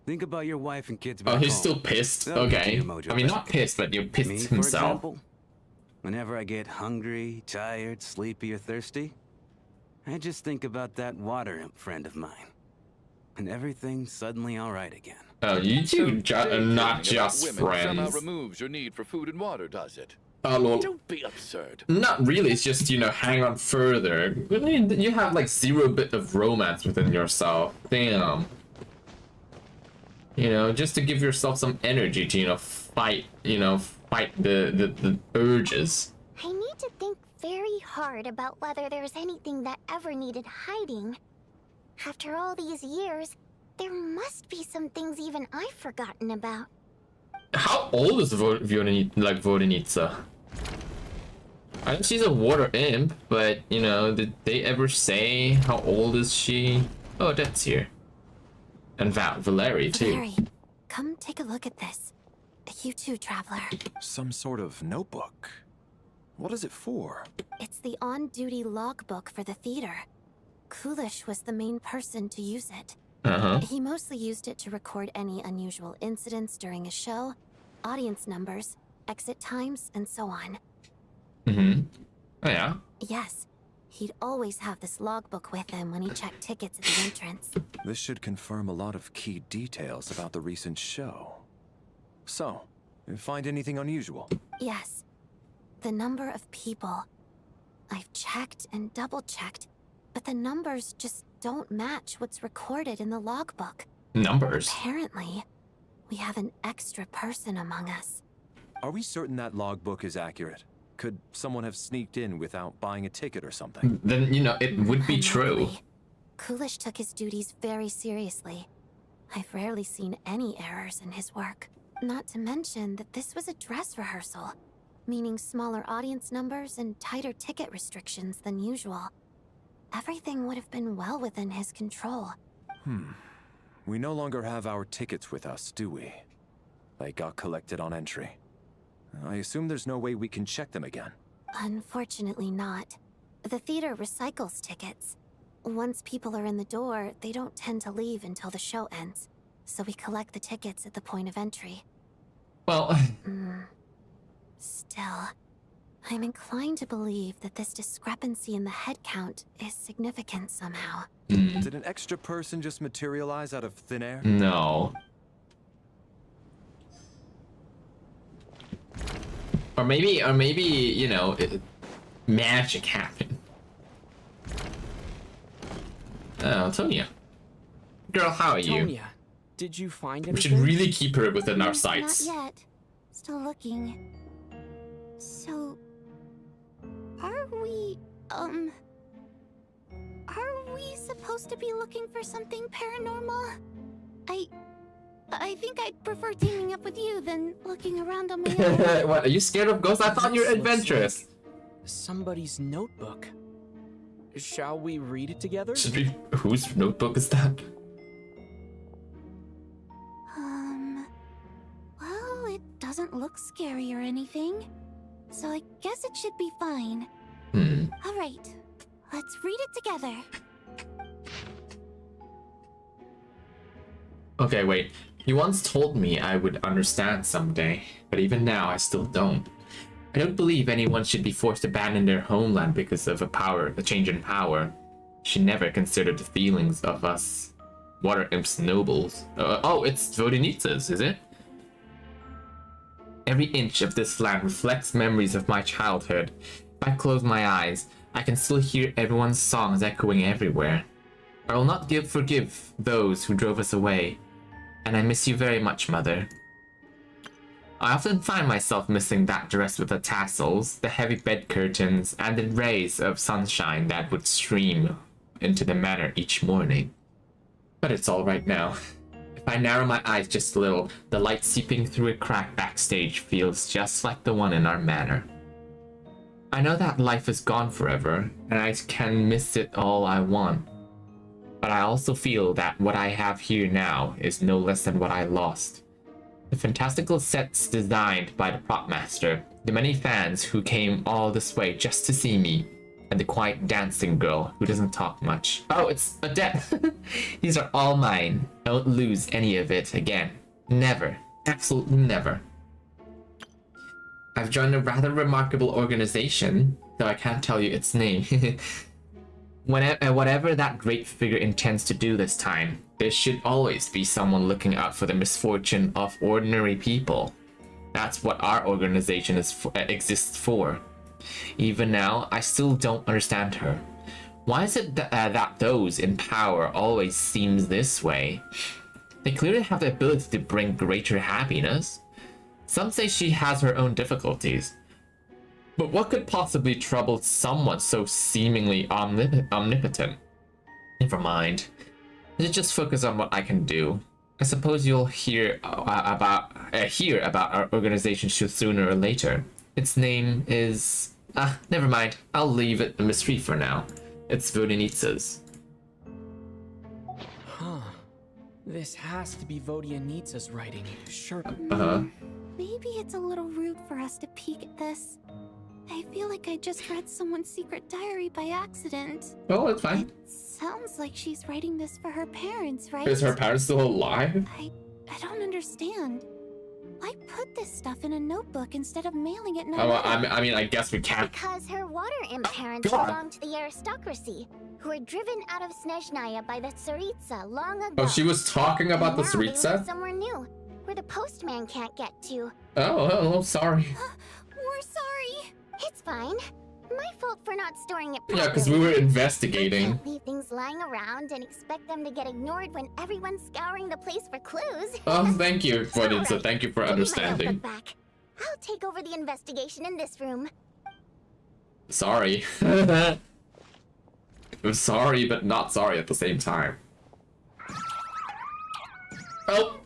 Think about your wife and kids back Oh, he's home. still pissed? That'll get Okay. your mojo I mean, back. not pissed, but you're pissed Me, for himself. example, whenever I get hungry, tired, sleepy, or thirsty, I just think about that water imp friend of mine. And everything's suddenly alright again. Oh, you two are not just Women somehow friends. removes your need for food and water, does it? Oh, lol. Don't be absurd. Not really, it's just, you know, hang on further. I mean, you have like 0 bit of romance within yourself. Damn. You know, just to give yourself some energy to, you know, fight the urges. I need to think very hard about whether there's anything that ever needed hiding. After all these years, there must be some things even I've forgotten about. How old is Voronitsa? I know she's a water imp, but, you know, did they ever say how old is she? Oh, that's here. And Valerie, too. Valerie, come take a look at this. You too, traveler. Some sort of notebook. What is it for? It's the on-duty logbook for the theater. Kulish was the main person to use it. He mostly used it to record any unusual incidents during a show, audience numbers, exit times, and so on. Oh, yeah? Yes. He'd always have this logbook with him when he checked tickets at the entrance. This should confirm a lot of key details about the recent show. So, you find anything unusual? Yes. The number of people. I've checked and double-checked, but the numbers just don't match what's recorded in the logbook. Numbers? Apparently, we have an extra person among us. Are we certain that logbook is accurate? Could someone have sneaked in without buying a ticket or something? Then, you know, it would be true. Kulish took his duties very seriously. I've rarely seen any errors in his work. Not to mention that this was a dress rehearsal, meaning smaller audience numbers and tighter ticket restrictions than usual. Everything would have been well within his control. We no longer have our tickets with us, do we? They got collected on entry. I assume there's no way we can check them again. Unfortunately not. The theater recycles tickets. Once people are in the door, they don't tend to leave until the show ends. So we collect the tickets at the point of entry. Well... Still, I'm inclined to believe that this discrepancy in the head count is significant somehow. Did an extra person just materialize out of thin air? No. Or maybe, you know, magic happened. Oh, Tonya. Girl, how are you? Tonya, did you find anything? We should really keep her within our sights. Not yet. Still looking. So... Are we supposed to be looking for something paranormal? I think I'd prefer teaming up with you than looking around on my own. What, are you scared of ghosts? I thought you were adventurous. Like somebody's notebook. Shall we read it together? Should we... Whose notebook is that? Well, it doesn't look scary or anything. So I guess it should be fine. Alright, let's read it together. Okay, wait. You once told me I would understand someday, but even now I still don't. I don't believe anyone should be forced to abandon their homeland because of a change in power. She never considered the feelings of us water imps nobles. Oh, it's Vodenitzas, is it? Every inch of this land reflects memories of my childhood. If I close my eyes, I can still hear everyone's songs echoing everywhere. I will not forgive those who drove us away, and I miss you very much, Mother. I often find myself missing that dress with the tassels, the heavy bed curtains, and the rays of sunshine that would stream into the manor each morning. But it's all right now. If I narrow my eyes just a little, the light seeping through a crack backstage feels just like the one in our manor. I know that life is gone forever, and I can miss it all I want. But I also feel that what I have here now is no less than what I lost. The fantastical sets designed by the prop master, the many fans who came all this way just to see me, and the quiet dancing girl who doesn't talk much. Oh, it's Adette! These are all mine. I won't lose any of it again. Never. Absolutely never. I've joined a rather remarkable organization, though I can't tell you its name. Whatever that great figure intends to do this time, there should always be someone looking out for the misfortune of ordinary people. That's what our organization exists for. Even now, I still don't understand her. Why is it that those in power always seems this way? They clearly have the ability to bring greater happiness. Some say she has her own difficulties. But what could possibly trouble someone so seemingly omnipotent? Never mind. Let's just focus on what I can do. I suppose you'll hear about our organization sooner or later. Its name is... never mind. I'll leave it a mystery for now. It's Vodenitzas. Huh. This has to be Vodenitzas' writing. Sure. Maybe it's a little rude for us to peek at this. I feel like I just read someone's secret diary by accident. Oh, it's fine. It sounds like she's writing this for her parents, right? Is her parents still alive? I don't understand. Why put this stuff in a notebook instead of mailing it in a Oh, letter? I mean, I guess we can't. Because her water imp parents God. belong to the aristocracy, who were driven out of Snezhnaya by the Tsaritsa long ago. Oh, she was talking about the And now they live Tsaritsa? somewhere new, where the postman can't get to. Oh, sorry. We're sorry. It's fine. My fault for not storing it Yeah, properly. because we were investigating. Can't leave things lying around and expect them to get ignored when everyone's scouring the place for clues. Oh, thank you, Voidinsa. Alright, Thank you for give me my understanding. notebook back. I'll take over the investigation in this room. Sorry. I'm sorry, but not sorry at the same time. Oh!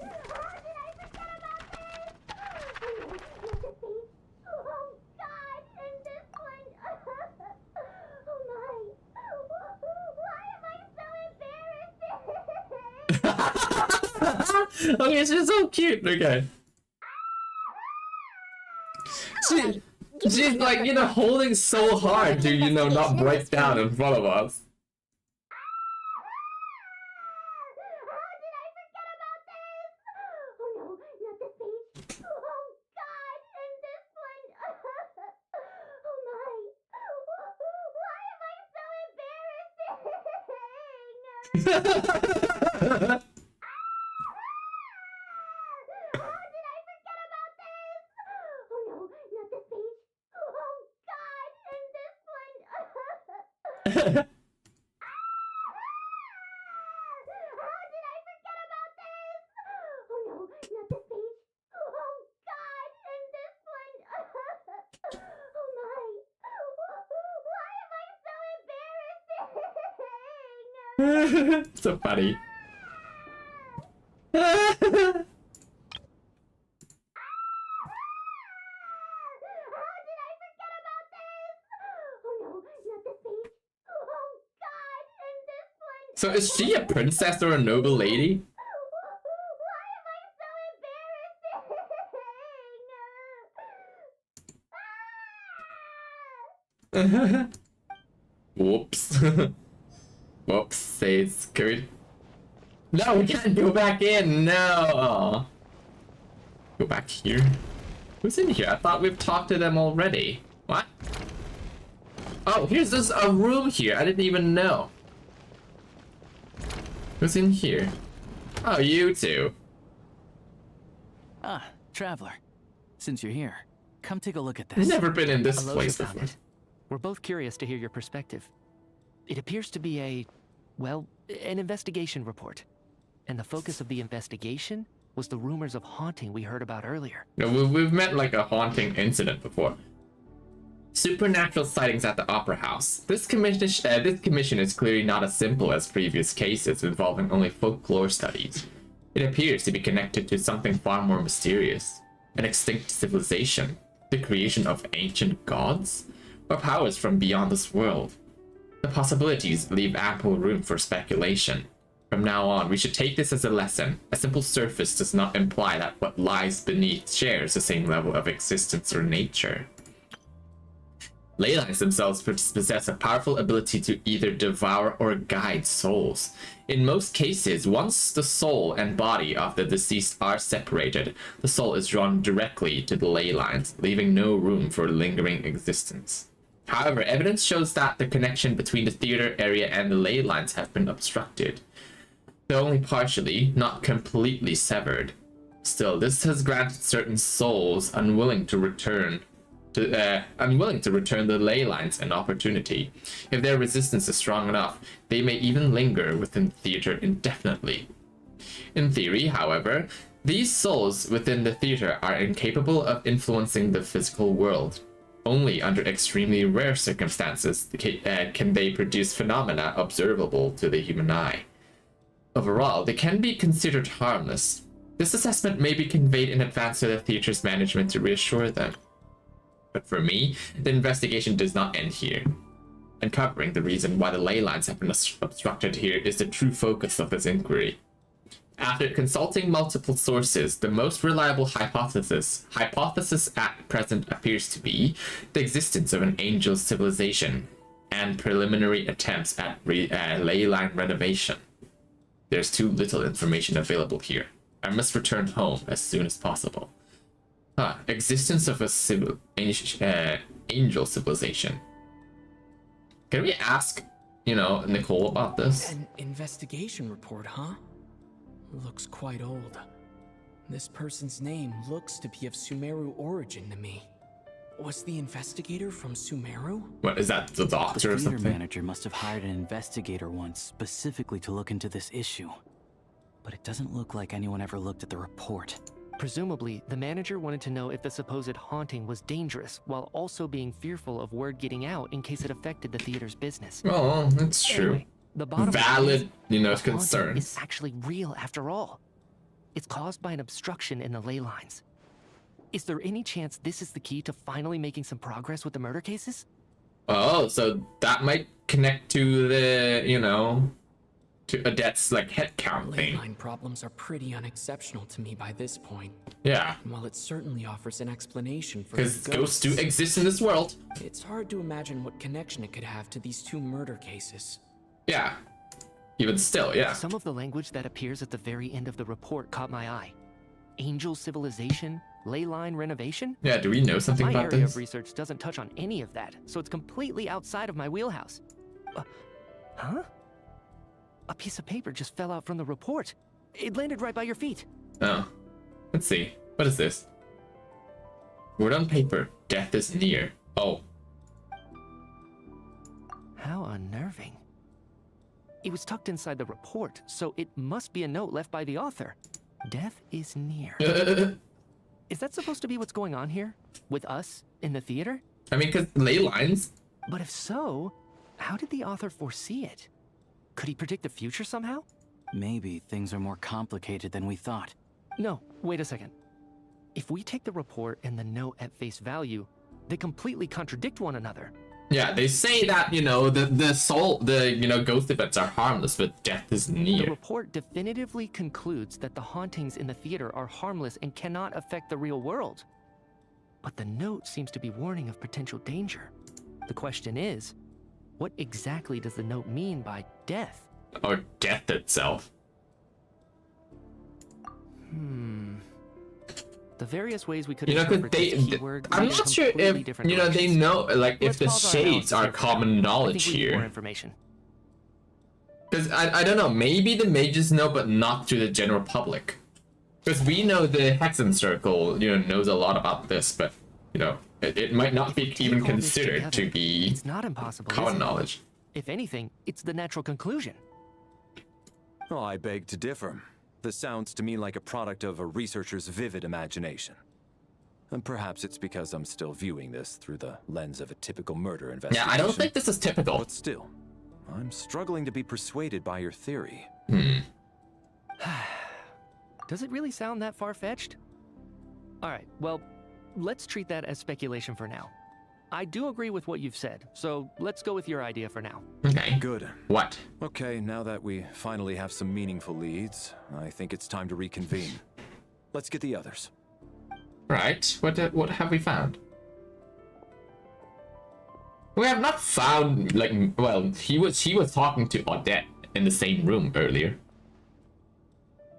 Okay, she's so cute. Okay. She's like, you know, holding so hard to, you know, not break down in front of us. So funny. So is she a princess or a noble lady? Whoops. Whoops, says Kurt. No, we can't go back in, no! Go back here. Who's in here? I thought we've talked to them already. What? Oh, here's this a room here. I didn't even know. Who's in here? Oh, you two. Ah, traveler. Since you're here, come take a look at this. Never been in this Aloja place found before. it. We're both curious to hear your perspective. It appears to be a, well, an investigation report. And the focus of the investigation was the rumors of haunting we heard about earlier. No, we've met like a haunting incident before. Supernatural sightings at the Opera House. This commission is clearly not as simple as previous cases involving only folklore studies. It appears to be connected to something far more mysterious. An extinct civilization, the creation of ancient gods, or powers from beyond this world. The possibilities leave ample room for speculation. From now on, we should take this as a lesson. A simple surface does not imply that what lies beneath shares the same level of existence or nature. Ley lines themselves possess a powerful ability to either devour or guide souls. In most cases, once the soul and body of the deceased are separated, the soul is drawn directly to the ley lines, leaving no room for lingering existence. However, evidence shows that the connection between the theater area and the ley lines have been obstructed, though only partially, not completely severed. Still, this has granted certain souls unwilling to return the ley lines an opportunity. If their resistance is strong enough, they may even linger within the theater indefinitely. In theory, however, these souls within the theater are incapable of influencing the physical world. Only under extremely rare circumstances can they produce phenomena observable to the human eye. Overall, they can be considered harmless. This assessment may be conveyed in advance to the theater's management to reassure them. But for me, the investigation does not end here. Uncovering the reason why the ley lines have been obstructed here is the true focus of this inquiry. After consulting multiple sources, the most reliable hypothesis at present appears to be the existence of an angel civilization and preliminary attempts at ley line renovation. There's too little information available here. I must return home as soon as possible. Existence of a angel civilization. Can we ask, Nicole about this? An investigation report, huh? Looks quite old. This person's name looks to be of Sumeru origin to me. Was the investigator from Sumeru? What is that, the doctor or The theater something? manager must have hired an investigator once specifically to look into this issue. But it doesn't look like anyone ever looked at the report. Presumably, the manager wanted to know if the supposed haunting was dangerous, while also being fearful of word getting out in case it affected the theater's business. Oh, that's true. Anyway, the bottom Valid, line is, the haunting concerns. is actually real after all. It's caused by an obstruction in the ley lines. Is there any chance this is the key to finally making some progress with the murder cases? Oh, so that might connect to the, to Odette's, head count Ley thing. line problems are pretty unexceptional to me by this point. Yeah. And while it certainly offers an explanation for Because the ghosts do exist in this world. it's hard to imagine what connection it could have to these two murder cases. Yeah. Even still, yeah. Some of the language that appears at the very end of the report caught my eye. Angel civilization, ley line renovation? Yeah, do we know something My about area this? of research doesn't touch on any of that, so it's completely outside of my wheelhouse. Huh? A piece of paper just fell out from the report. It landed right by your feet. Oh. Let's see. What is this? Word on paper. Death is near. Oh. How unnerving. It was tucked inside the report, so it must be a note left by the author. Death is near. Is that supposed to be what's going on here? With us in the theater? I mean, because ley lines. But if so, how did the author foresee it? Could he predict the future somehow? Maybe things are more complicated than we thought. No, wait a second. If we take the report and the note at face value, they completely contradict one another. Yeah, they say that, the ghost events are harmless, but death is The near. report definitively concludes that the hauntings in the theater are harmless and cannot affect the real world. But the note seems to be warning of potential danger. The question is, what exactly does the note mean by death? Or death itself. The various ways we could Because interpret this keyword I'm lead not sure completely if, different they directions. know, if Let's the pause our shades analysis are here for common now. knowledge I think we need more here. information. Because I don't know, maybe the mages know, but not to the general public. Because we know the Hexen Circle, knows a lot about this, but, it might not be even Take all this considered to together, be it's not impossible, is common it? knowledge. If anything, it's the natural conclusion. Oh, I beg to differ. This sounds to me like a product of a researcher's vivid imagination. And perhaps it's because I'm still viewing this through the lens of a typical murder investigation. Yeah, I don't think this is typical. But still, I'm struggling to be persuaded by your theory. Does it really sound that far-fetched? Alright, well, let's treat that as speculation for now. I do agree with what you've said, so let's go with your idea for now. Okay. Good. What? Okay, now that we finally have some meaningful leads, I think it's time to reconvene. Let's get the others. Right. What have we found? We have not found, he was talking to Odette in the same room earlier.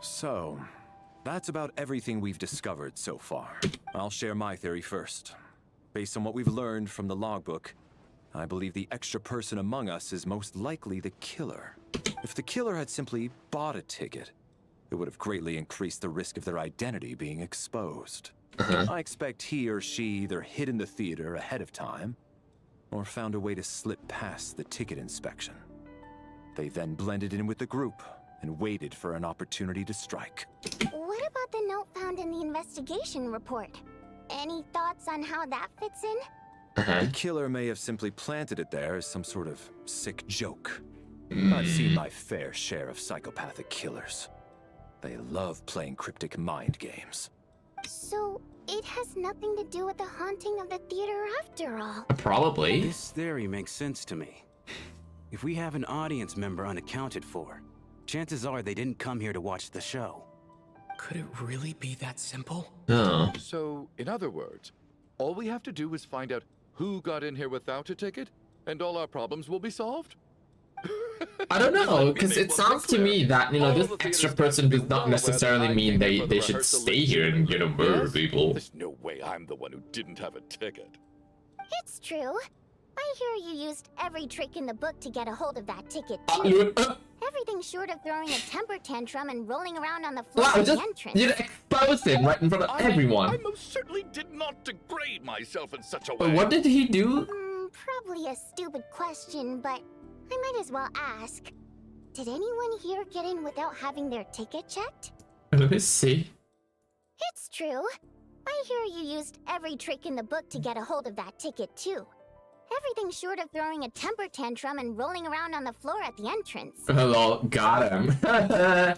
So, that's about everything we've discovered so far. I'll share my theory first. Based on what we've learned from the logbook, I believe the extra person among us is most likely the killer. If the killer had simply bought a ticket, it would have greatly increased the risk of their identity being exposed. I expect he or she either hid in the theater ahead of time, or found a way to slip past the ticket inspection. They then blended in with the group and waited for an opportunity to strike. What about the note found in the investigation report? Any thoughts on how that fits in? The killer may have simply planted it there as some sort of sick joke. I've seen my fair share of psychopathic killers. They love playing cryptic mind games. So, it has nothing to do with the haunting of the theater after all. Probably. This theory makes sense to me. If we have an audience member unaccounted for, Chances are they didn't come here to watch the show. Could it really be that simple? Oh. So, in other words, all we have to do is find out who got in here without a ticket, and all our problems will be solved? I don't know, because it sounds to me that, you know, this extra person does not necessarily mean they should stay here and, you know, murder people. There's no way I'm the one who didn't have a ticket. It's true. I hear you used every trick in the book to get a hold of that ticket, too. Everything short of throwing a temper tantrum and rolling around on the floor Wow, at the just, entrance. you know, exposed him right in front of everyone. I most certainly did not degrade myself in such a way. What did he do? Probably a stupid question, but I might as well ask. Did anyone here get in without having their ticket checked? Let me see. It's true. I hear you used every trick in the book to get a hold of that ticket, too. Everything short of throwing a temper tantrum and rolling around on the floor at the entrance. Hello, got him. Guess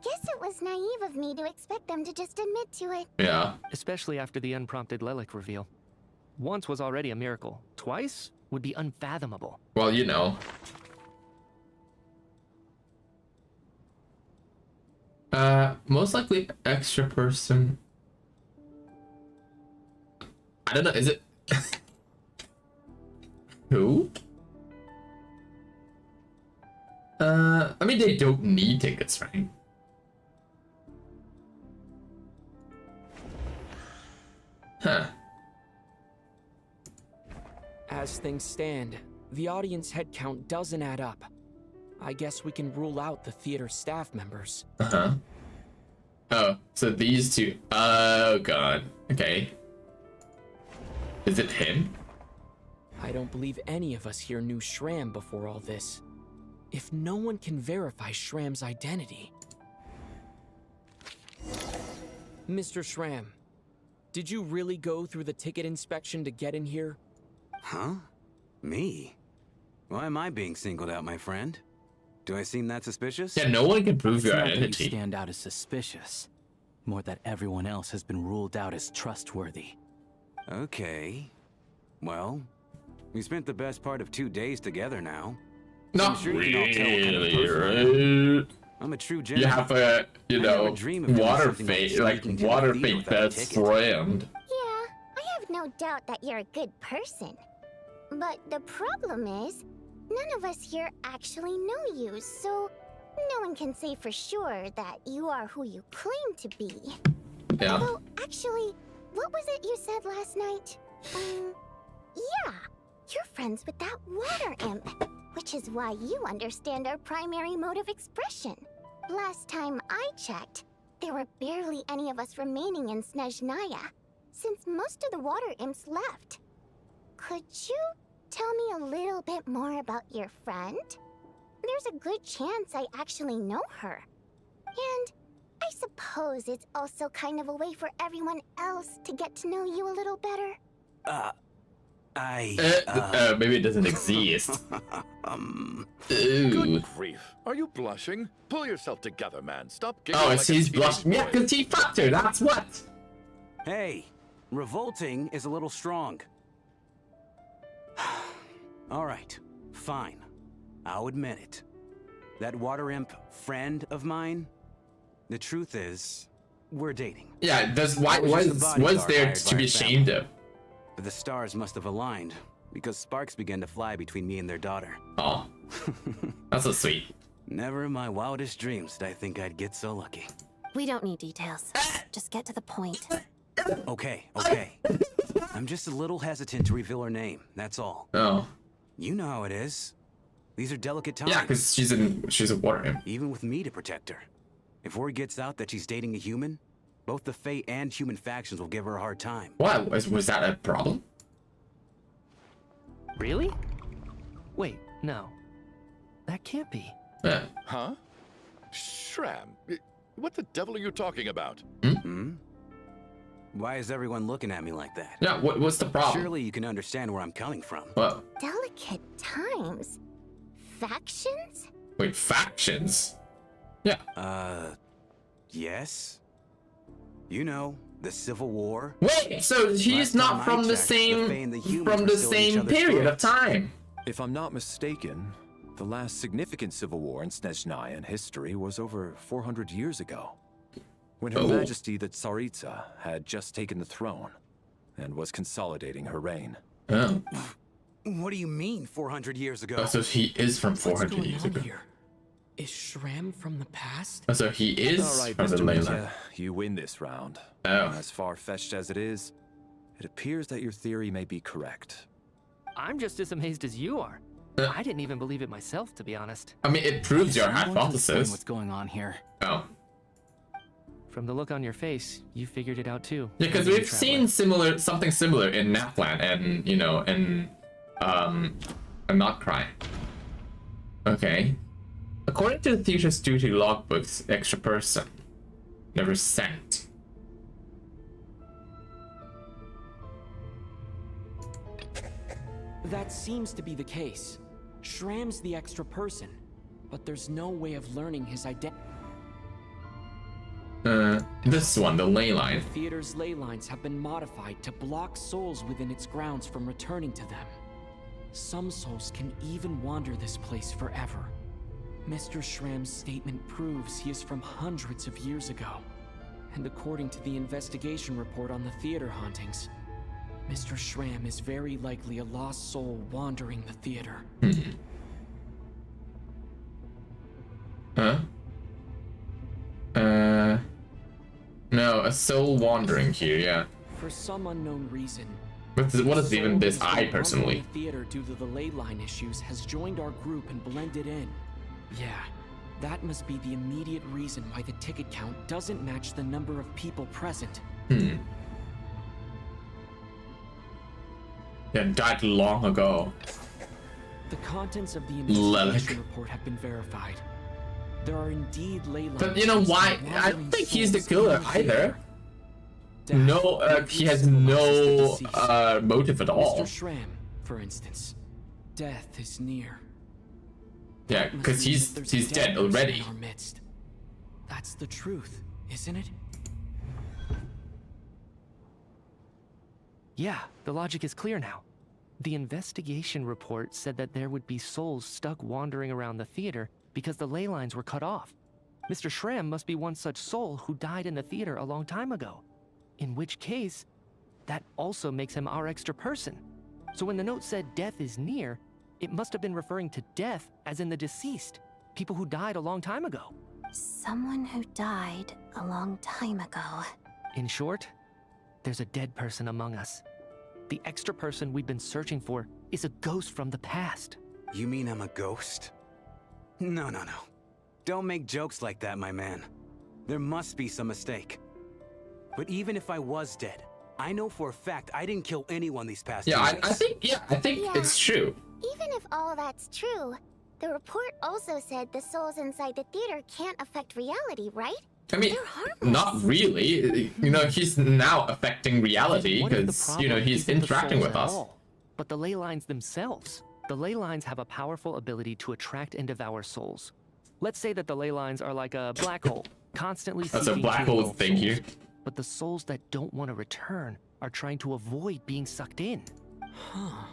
it was naive of me to expect them to just admit to it. Yeah. Especially after the unprompted Lelik reveal. Once was already a miracle. Twice would be unfathomable. Well, you know. Most likely extra person. I don't know, is it... Who? I mean, they don't need tickets, right? Huh. As things stand, the audience head count doesn't add up. I guess we can rule out the theater staff members. Uh-huh. Oh, so these two... Oh, God. Okay. Is it him? I don't believe any of us here knew Shram before all this. If no one can verify Shram's identity... Mr. Shram, did you really go through the ticket inspection to get in here? Huh? Me? Why am I being singled out, my friend? Do I seem that suspicious? Yeah, no one can prove your It's not that identity. you stand out as suspicious. More that everyone else has been ruled out as trustworthy. Okay. Well, we spent the best part of 2 days together now. Not I'm sure you can all tell what kind of really, person I am. right? I'm a true You gentleman. have a, you I never know, dream of doing water something like fate, like sneaking to the water theater fate without a best ticket. friend. Yeah, I have no doubt that you're a good person. But the problem is, none of us here actually know you, so no one can say for sure that you are who you claim to be. Yeah. Although, actually, what was it you said last night? Yeah, you're friends with that water imp, which is why you understand our primary mode of expression. Last time I checked, there were barely any of us remaining in Snezhnaya, since most of the water imps left. Could you tell me a little bit more about your friend? There's a good chance I actually know her. And I suppose it's also kind of a way for everyone else to get to know you a little better. Maybe it doesn't exist. Ooh. Good grief. Are you blushing? Pull yourself together, man. Stop giggling Oh, like it's a he's teenage blushing. Yeah, boy. because he fucked her, that's what. Hey, revolting is a little strong. All right, fine. I'll admit it. That water imp friend of mine, the truth is, we're dating. Yeah, I was just a was bodyguard there hired to by be a ashamed family. of? But the stars must have aligned, because sparks began to fly between me and their daughter. Oh, that's so sweet. Never in my wildest dreams did I think I'd get so lucky. We don't need details. Just get to the point. Okay. I'm just a little hesitant to reveal her name, that's all. Oh. You know how it is. These are delicate times. Yeah, because she's a water imp. Even with me to protect her. If word gets out that she's dating a human, both the Fae and human factions will give her a hard time. What? Was that a problem? Really? Wait, no. That can't be. Yeah. Huh? Shram, what the devil are you talking about? Why is everyone looking at me like that? Yeah, what's the problem? Surely you can understand where I'm coming from. What? Delicate times? Factions? Wait, factions? Yeah. Yes? You know, the Civil War. Wait, so he's Last not time I from the checked, the Fae same and the humans from were the still at each same other's period of throats. time. If I'm not mistaken, The last significant civil war in Snezhnaya history was over 400 years ago, when Her Majesty the Tsaritsa had just taken the throne and was consolidating her reign. Oh. What do you mean, 400 years ago? Oh, so he is from 400 years ago. Here? Is Shram from the past? Oh, so he is All right, from the Mr. ley Mitya, line. you win this round. Oh. As far-fetched as it is, it appears that your theory may be correct. I'm just as amazed as you are. I didn't even believe it myself, to be honest. I mean, it proves your Someone to explain hypothesis. what's going on here. Oh. From the look on your face, you figured it out too. Yeah, because we've seen something similar in Napland and, you know, in I'm Not Crying. Okay. According to the theater's duty logbooks, extra person never sent. That seems to be the case. Shram's the extra person, but there's no way of learning his identity. This one, the ley line. The theater's ley lines have been modified to block souls within its grounds from returning to them. Some souls can even wander this place forever. Mr. Shram's statement proves he is from hundreds of years ago. And according to the investigation report on the theater hauntings, Mr. Shram is very likely a lost soul wandering the theater. Huh? No, a soul wandering here, yeah. For some unknown reason, What is even this soul I who's been personally? wandering the theater due to the ley line issues has joined our group and blended in. Yeah, that must be the immediate reason why the ticket count doesn't match the number of people present. Yeah, died long ago. The contents of the Lelic. investigation report have been verified. There are indeed ley lines. But you know why? I don't think he's the killer either. Death, No, he has no motive at all. Mr. Shram, for instance, death is near. Yeah, That must because mean that there's a he's dead person already. in our midst. That's the truth, isn't it? Yeah, the logic is clear now. The investigation report said that there would be souls stuck wandering around the theater because the ley lines were cut off. Mr. Shram must be one such soul who died in the theater a long time ago. In which case, that also makes him our extra person. So when the note said death is near, it must have been referring to death as in the deceased, people who died a long time ago. Someone who died a long time ago. In short, there's a dead person among us. The extra person we've been searching for is a ghost from the past. You mean I'm a ghost? No. Don't make jokes like that, my man. There must be some mistake. But even if I was dead, I know for a fact I didn't kill anyone these past 2 Yeah, days. I think it's true. Even if all that's true, the report also said the souls inside the theater can't affect reality, right? I mean, They're harmless. not really. You know, he's now affecting reality What if the because, you know, problem he's isn't the interacting souls with at us. all, but the ley lines themselves. The ley lines have a powerful ability to attract and devour souls. Let's say that the ley lines are like a black hole, constantly That's a seeking black to hole, engulf thank you. souls. But the souls that don't want to return are trying to avoid being sucked in. Huh.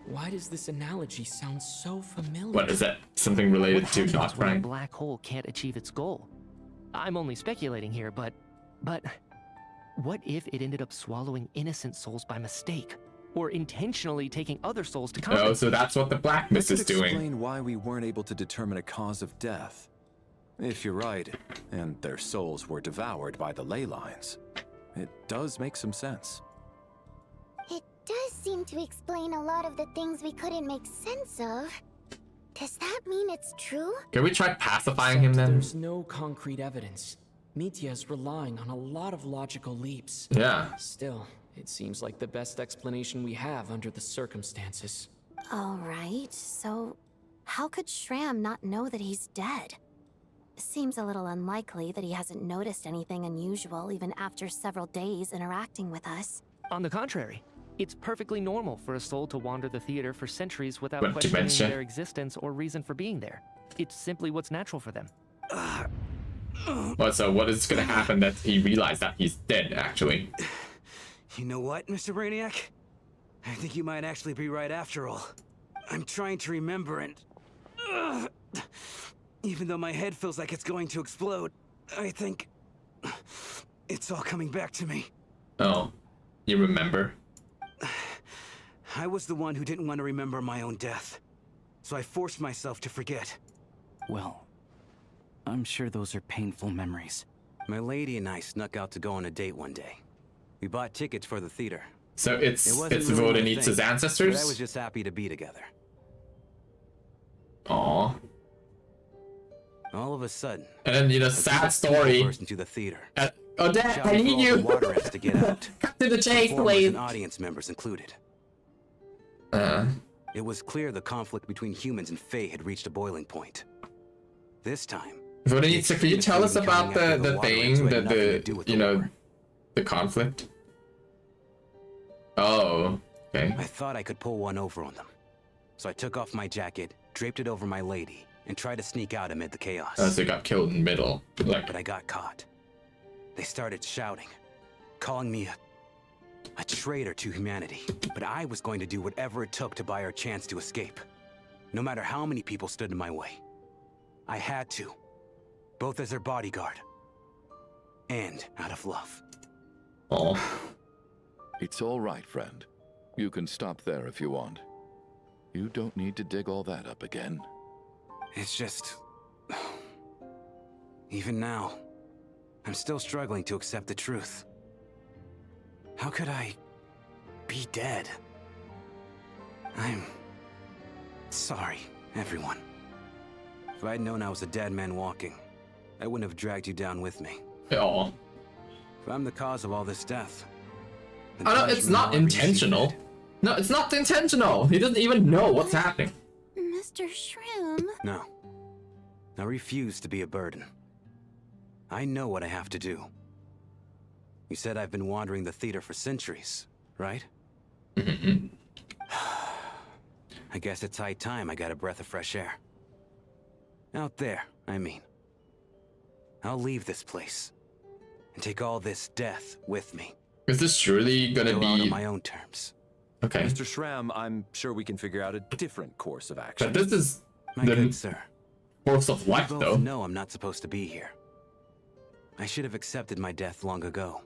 Why does this analogy sound so familiar? What is that? Something related What to happens not when a crying? black hole can't achieve its goal? I'm only speculating here, but what if it ended up swallowing innocent souls by mistake? Or intentionally taking other souls to compensate? Oh, so that's what the black mist That is could doing. explain why we weren't able to determine a cause of death. If you're right, and their souls were devoured by the ley lines, it does make some sense. It does seem to explain a lot of the things we couldn't make sense of. Does that mean it's true? Can we try pacifying him then? There's no concrete evidence. Mitya is relying on a lot of logical leaps. Yeah. Still, it seems like the best explanation we have under the circumstances. Alright, so how could Shram not know that he's dead? Seems a little unlikely that he hasn't noticed anything unusual even after several days interacting with us. On the contrary, it's perfectly normal for a soul to wander the theater for centuries without What questioning dementia? their existence or reason for being there. It's simply what's natural for them. Well, so what is going to happen that he realized that he's dead, actually? You know what, Mr. Brainiac? I think you might actually be right after all. I'm trying to remember and... Even though my head feels like it's going to explode, I think it's all coming back to me. Oh, you remember? I was the one who didn't want to remember my own death, so I forced myself to forget. Well, I'm sure those are painful memories. My lady and I snuck out to go on a date one day. We bought tickets for the theater. So it's wasn't really my Vodanitz's thing, ancestors? but I was just happy to be together. Aw. All of a sudden, And then, you know, sad story. burst into the theater. Odette, I Shouting need for all you! the water rats to get out. Cut to the chase, Performers please! and audience members included. It was clear the conflict between humans and Fae had reached a boiling point. This time, Vodanitza, can you tell us about the thing, you know, war. the conflict? Oh, okay. I thought I could pull one over on them. So I took off my jacket, draped it over my lady, and tried to sneak out amid the chaos. Oh, so you got killed in the middle. Like, But I got caught. They started shouting, calling me a traitor to humanity. But I was going to do whatever it took to buy our chance to escape. No matter how many people stood in my way. I had to. Both as their bodyguard. And out of love. oh. It's all right, friend. You can stop there if you want. You don't need to dig all that up again. It's just... Even now, I'm still struggling to accept the truth. How could I be dead? I'm sorry, everyone. If I'd known I was a dead man walking, I wouldn't have dragged you down with me. Oh. If I'm the cause of all this death... then Oh no, it's punishment not ought to be intentional. seated. No, it's not intentional. He doesn't even know what's happening. Mr. Shroom. No. I refuse to be a burden. I know what I have to do. You said I've been wandering the theater for centuries, right? Mm-hmm. I guess it's high time I got a breath of fresh air. Out there, I mean. I'll leave this place and take all this death with me. Is this surely gonna Go out on be my own terms. okay? Mr. Schramm, I'm sure we can figure out a different course of action. But this is My the good sir, course of life, you though. both know I'm not supposed to be here. I should have accepted my death long ago.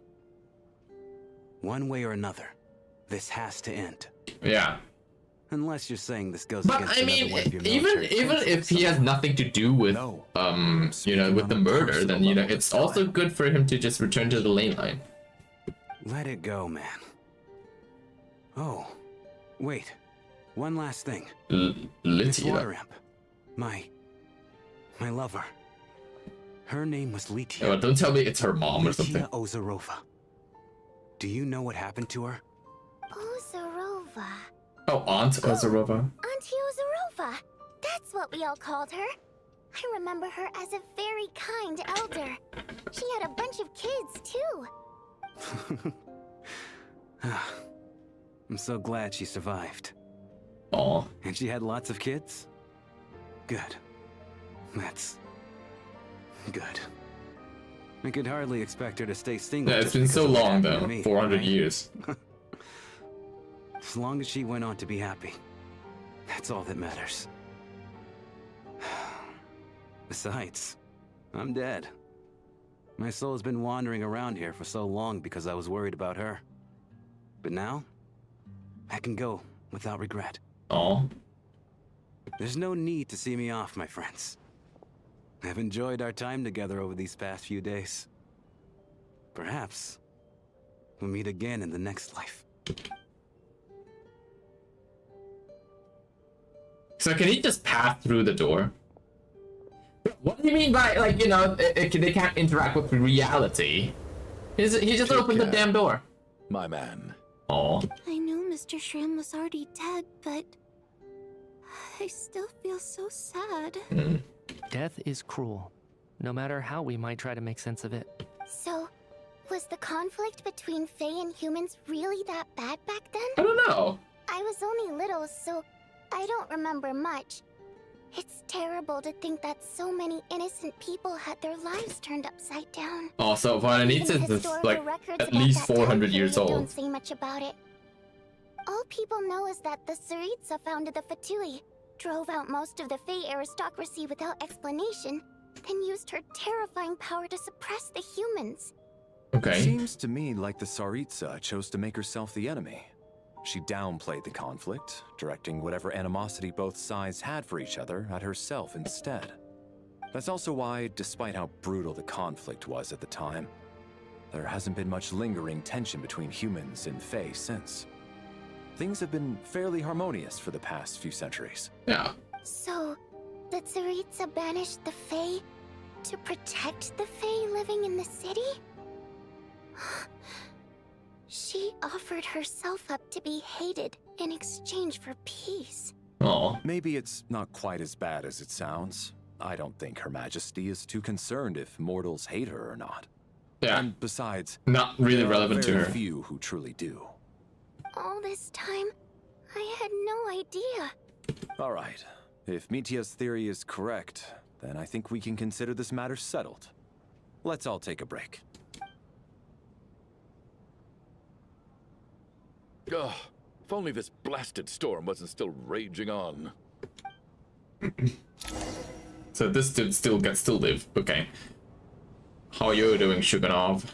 One way or another, this has to end. Yeah. Unless you're saying this goes But against I another mean, one of your even military if he has nothing to do with No. you know, with the murder, then you know, level it's this also time. good for him to just return to the lane line. Let it go, man. Oh, wait. One last thing. This water Lytia. imp. My lover. Her name was Lytia. Oh, don't tell me it's her mom or something. Lytia Ozarova. Do you know what happened to her? Ozarova. Oh, Aunt Ozarova. Auntie Ozarova. That's what we all called her. I remember her as a very kind elder. She had a bunch of kids, too. I'm so glad she survived. Aw. And she had lots of kids? Good. That's... good. I could hardly expect her to stay single. Yeah, it's just been because so of what long happened to though. me, 400 right? years. As long as she went on to be happy, that's all that matters. Besides, I'm dead. My soul's been wandering around here for so long because I was worried about her. But now, I can go without regret. Aw. There's no need to see me off, my friends. I've enjoyed our time together over these past few days. Perhaps we'll meet again in the next life. So can he just pass through the door? What do you mean by, like, you know, they can't interact with reality? He just opened the damn door. My man. Aw. I knew Mr. Shroom was already dead, but I still feel so sad. Death is cruel, no matter how we might try to make sense of it. So, was the conflict between Fae and humans really that bad back then? I don't know. I was only little, so I don't remember much. It's terrible to think that so many innocent people had their lives turned upside down. Also, Vodanitza Even is historical like records at about least that 400 time years period old. Don't say much about it. All people know is that the Tsaritsa founded the Fatui, drove out most of the Fey aristocracy without explanation, then used her terrifying power to suppress the humans. Okay. Seems to me like the Tsaritsa chose to make herself the enemy. She downplayed the conflict, directing whatever animosity both sides had for each other at herself instead. That's also why, despite how brutal the conflict was at the time, there hasn't been much lingering tension between humans and Fey since. Things have been fairly harmonious for the past few centuries. Yeah. So, the Tsaritsa banished the Fey to protect the Fey living in the city? She offered herself up to be hated in exchange for peace. Oh. Maybe it's not quite as bad as it sounds. I don't think Her Majesty is too concerned if mortals hate her or not. Yeah. And besides, not really relevant to her. Very few who truly do. All this time, I had no idea. All right. If Mitya's theory is correct, then I think we can consider this matter settled. Let's all take a break. Ugh, if only this blasted storm wasn't still raging on. So this dude still gets to live. Okay. How are you doing, Shuganov?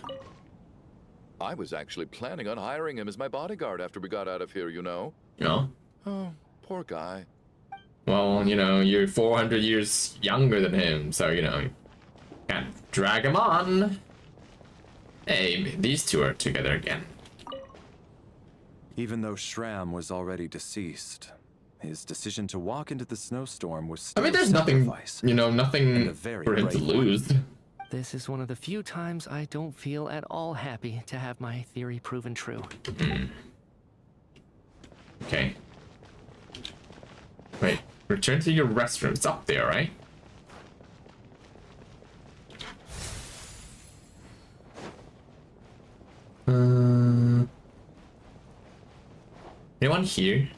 I was actually planning on hiring him as my bodyguard after we got out of here, you know. Yeah. Oh, poor guy. Well, you know, you're 400 years younger than him, so, you know, you can't drag him on. Hey, these two are together again. Even though Shram was already deceased, his decision to walk into the snowstorm was still I mean, there's nothing, you know, nothing for him to lose. This is one of the few times I don't feel at all happy to have my theory proven true. Okay. Wait, return to your restroom. It's up there, right? Anyone here?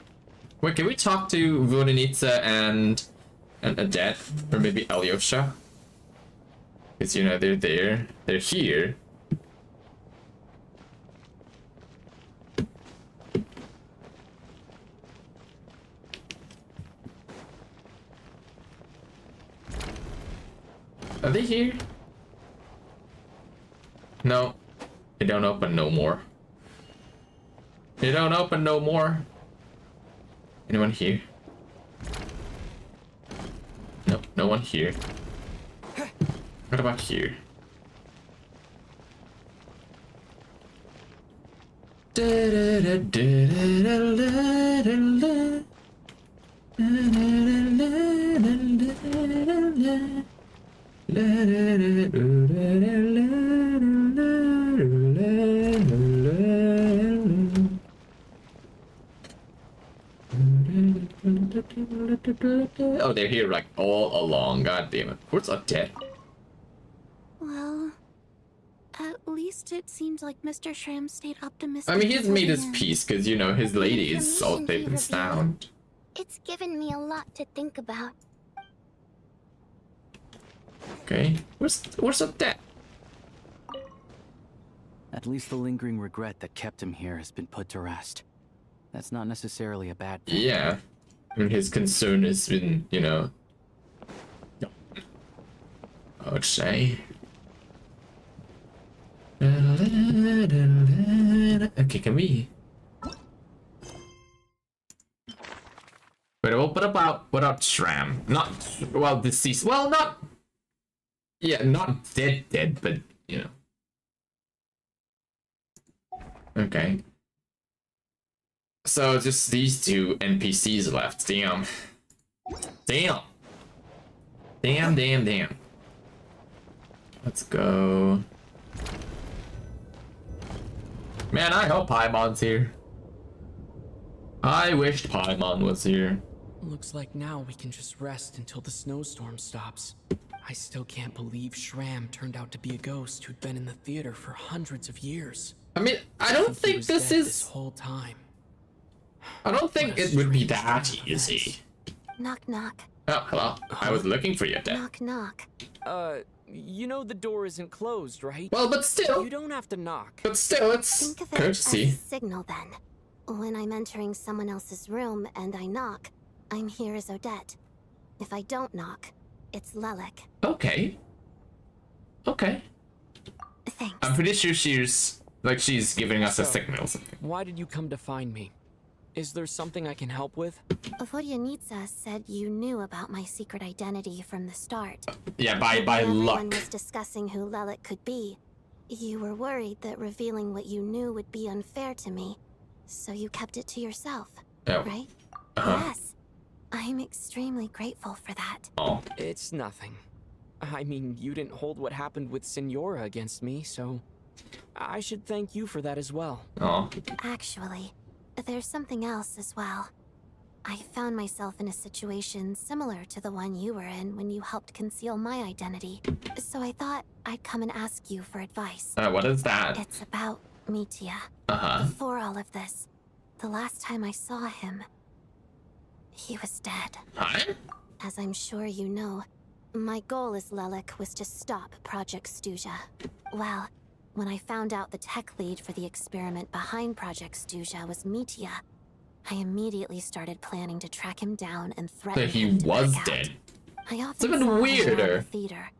Wait, can we talk to Voronitsa and Adet? Or maybe Alyosha? Because, you know, they're there. They're here. Are they here? No. They don't open no more. They don't open no more. Anyone here? Nope, no one here. What about here? Oh, they're here like all along. God damn it. Where's Adet? Well, at least it seems like Mr. Shram stayed optimistic. I mean, he's made his until the peace because, you know, his lady is all safe and sound. It's given me a lot to think about. Okay, where's Adet? At least the lingering regret that kept him here has been put to rest. That's not necessarily a bad thing. Yeah. I mean, his concern has been, you know, I would say. Okay, can we? But what about Shram? Not, well, deceased. Well, not. Yeah, not dead, but you know. Okay. So just these two NPCs left. Damn. Damn. Let's go. Man, I hope Paimon's here. I wished Paimon was here. Looks like now we can just rest until the snowstorm stops. I still can't believe Shram turned out to be a ghost who'd been in the theater for hundreds of years. I mean, I don't think this is this whole time. I don't think it would be that easy. Knock, knock. Oh, hello. I was looking for you, Dad. Knock, knock. You know the door isn't closed, right? Well, but still. You don't have to knock. But still, it's Think of it courtesy. as a signal then. When I'm entering someone else's room and I knock, I'm here as Odette. If I don't knock, it's Lelik. Okay. Okay. Thanks. I'm pretty sure she's giving us a So, signal or something. Why did you come to find me? Is there something I can help with? Vodyanitsa said you knew about my secret identity from the start. Yeah, by When everyone luck. was discussing who Lelik could be, you were worried that revealing what you knew would be unfair to me, so you kept it to yourself, Oh. right? Uh-huh. Yes. I'm extremely grateful for that. Oh. It's nothing. I mean, you didn't hold what happened with Signora against me, so I should thank you for that as well. Oh. Actually, there's something else as well. I found myself in a situation similar to the one you were in when you helped conceal my identity. So I thought I'd come and ask you for advice. What is that? It's about Mitya. Uh-huh. Before all of this, the last time I saw him, he was dead. Huh? As I'm sure you know, my goal as Lelik was to stop Project Stuzha. Well, when I found out the tech lead for the experiment behind Project Stuzha was Mitya, I immediately started planning to track him down and threaten So he him to was back out. dead. I often It's even saw him around weirder. the theater,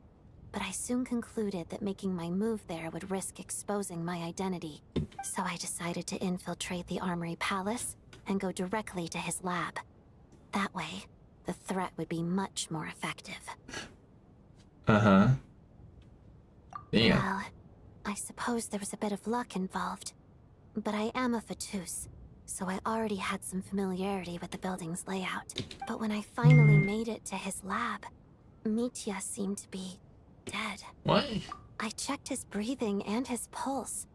but I soon concluded that making my move there would risk exposing my identity. So I decided to infiltrate the Armory Palace and go directly to his lab. That way, the threat would be much more effective. Uh-huh. Yeah. Well, I suppose there was a bit of luck involved. But I am a Fatus, so I already had some familiarity with the building's layout. But when I finally made it to his lab, Mitya seemed to be dead. What? I checked his breathing and his pulse.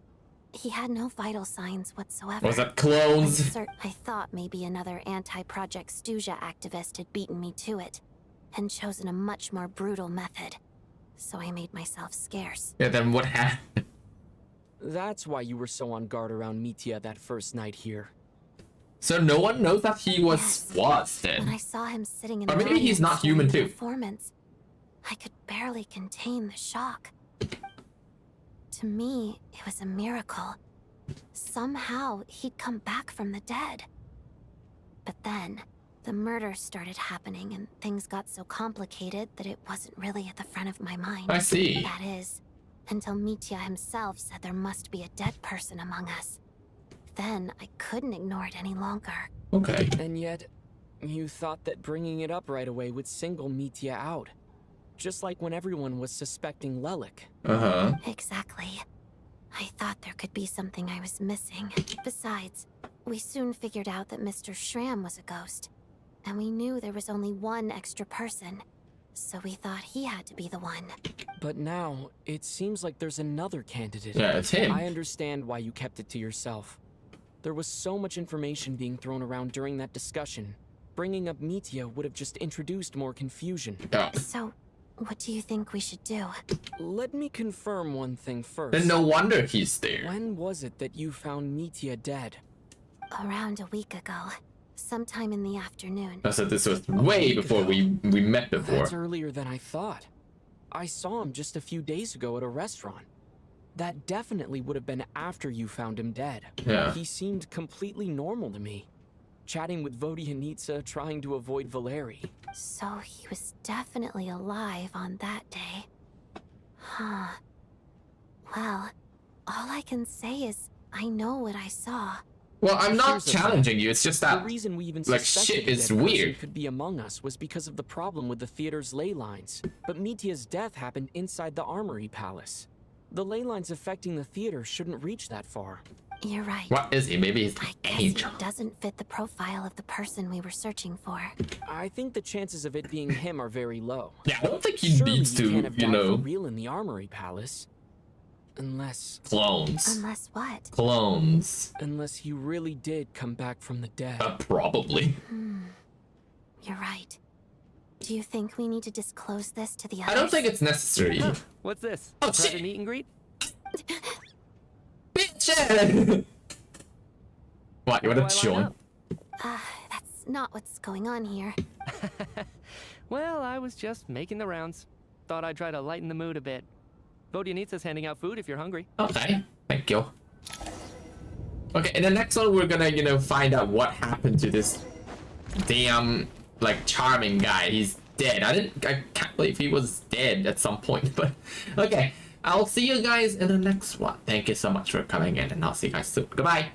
He had no vital signs whatsoever. Was that clones? I thought maybe another anti-Project Stuzha activist had beaten me to it, and chosen a much more brutal method. So I made myself scarce. Yeah, then what happened? That's why you were so on guard around Mitya that first night here. So no one knows that he was dead. When I saw him sitting in Or the maybe he's audience not human during the too. performance, I could barely contain the shock. To me, it was a miracle. Somehow, he'd come back from the dead. But then, the murders started happening and things got so complicated that it wasn't really at the front of my mind. I see. That is, until Mitya himself said there must be a dead person among us. Then, I couldn't ignore it any longer. Okay. And yet, you thought that bringing it up right away would single Mitya out. Just like when everyone was suspecting Lelik. Uh-huh. Exactly. I thought there could be something I was missing. Besides, we soon figured out that Mr. Schramm was a ghost. And we knew there was only one extra person. So we thought he had to be the one. But now, it seems like there's another candidate. Yeah, it's him. I understand why you kept it to yourself. There was so much information being thrown around during that discussion. Bringing up Mitya would have just introduced more confusion. Yeah. So, what do you think we should do? Let me confirm one thing first. Then no wonder he's there. When was it that you found Mitya dead? Around a week ago. Sometime in the afternoon. So this was way before we met before. That's earlier than I thought. I saw him just a few days ago at a restaurant. That definitely would have been after you found him dead. Yeah. He seemed completely normal to me. Chatting with Vodyanitsa, trying to avoid Valeri. So he was definitely alive on that day. Huh. Well, all I can say is I know what I saw. Well, I'm not Here's the challenging thing. you, it's just The that, reason we even like, suspected shit a is dead person weird. could be among us was because of the problem with the theater's ley lines. But Mitya's death happened inside the Armory Palace. The ley lines affecting the theater shouldn't reach that far. You're right. What is he? Maybe he's I an guess angel. it doesn't fit the profile of the person we were searching for. I think the chances of it being him are very low. Yeah, I don't think he Surely needs he to, can't have you died know. for real in the Armory Palace. Unless Clones. Unless what? Clones. Unless he really did come back from the dead. Probably. You're right. Do you think we need to disclose this to the others? I don't think it's necessary. Huh, what's this? Oh, A private shit. meet and greet? Bitch! What, you How do wanna I line join? up? That's not what's going on here. Well, I was just making the rounds. Thought I'd try to lighten the mood a bit. Vodyanitsa's handing out food if you're hungry. Okay, thank you. Okay, in the next one we're gonna, find out what happened to this damn like charming guy. He's dead. I can't believe he was dead at some point. But okay, I'll see you guys in the next one. Thank you so much for coming in, and I'll see you guys soon. Goodbye.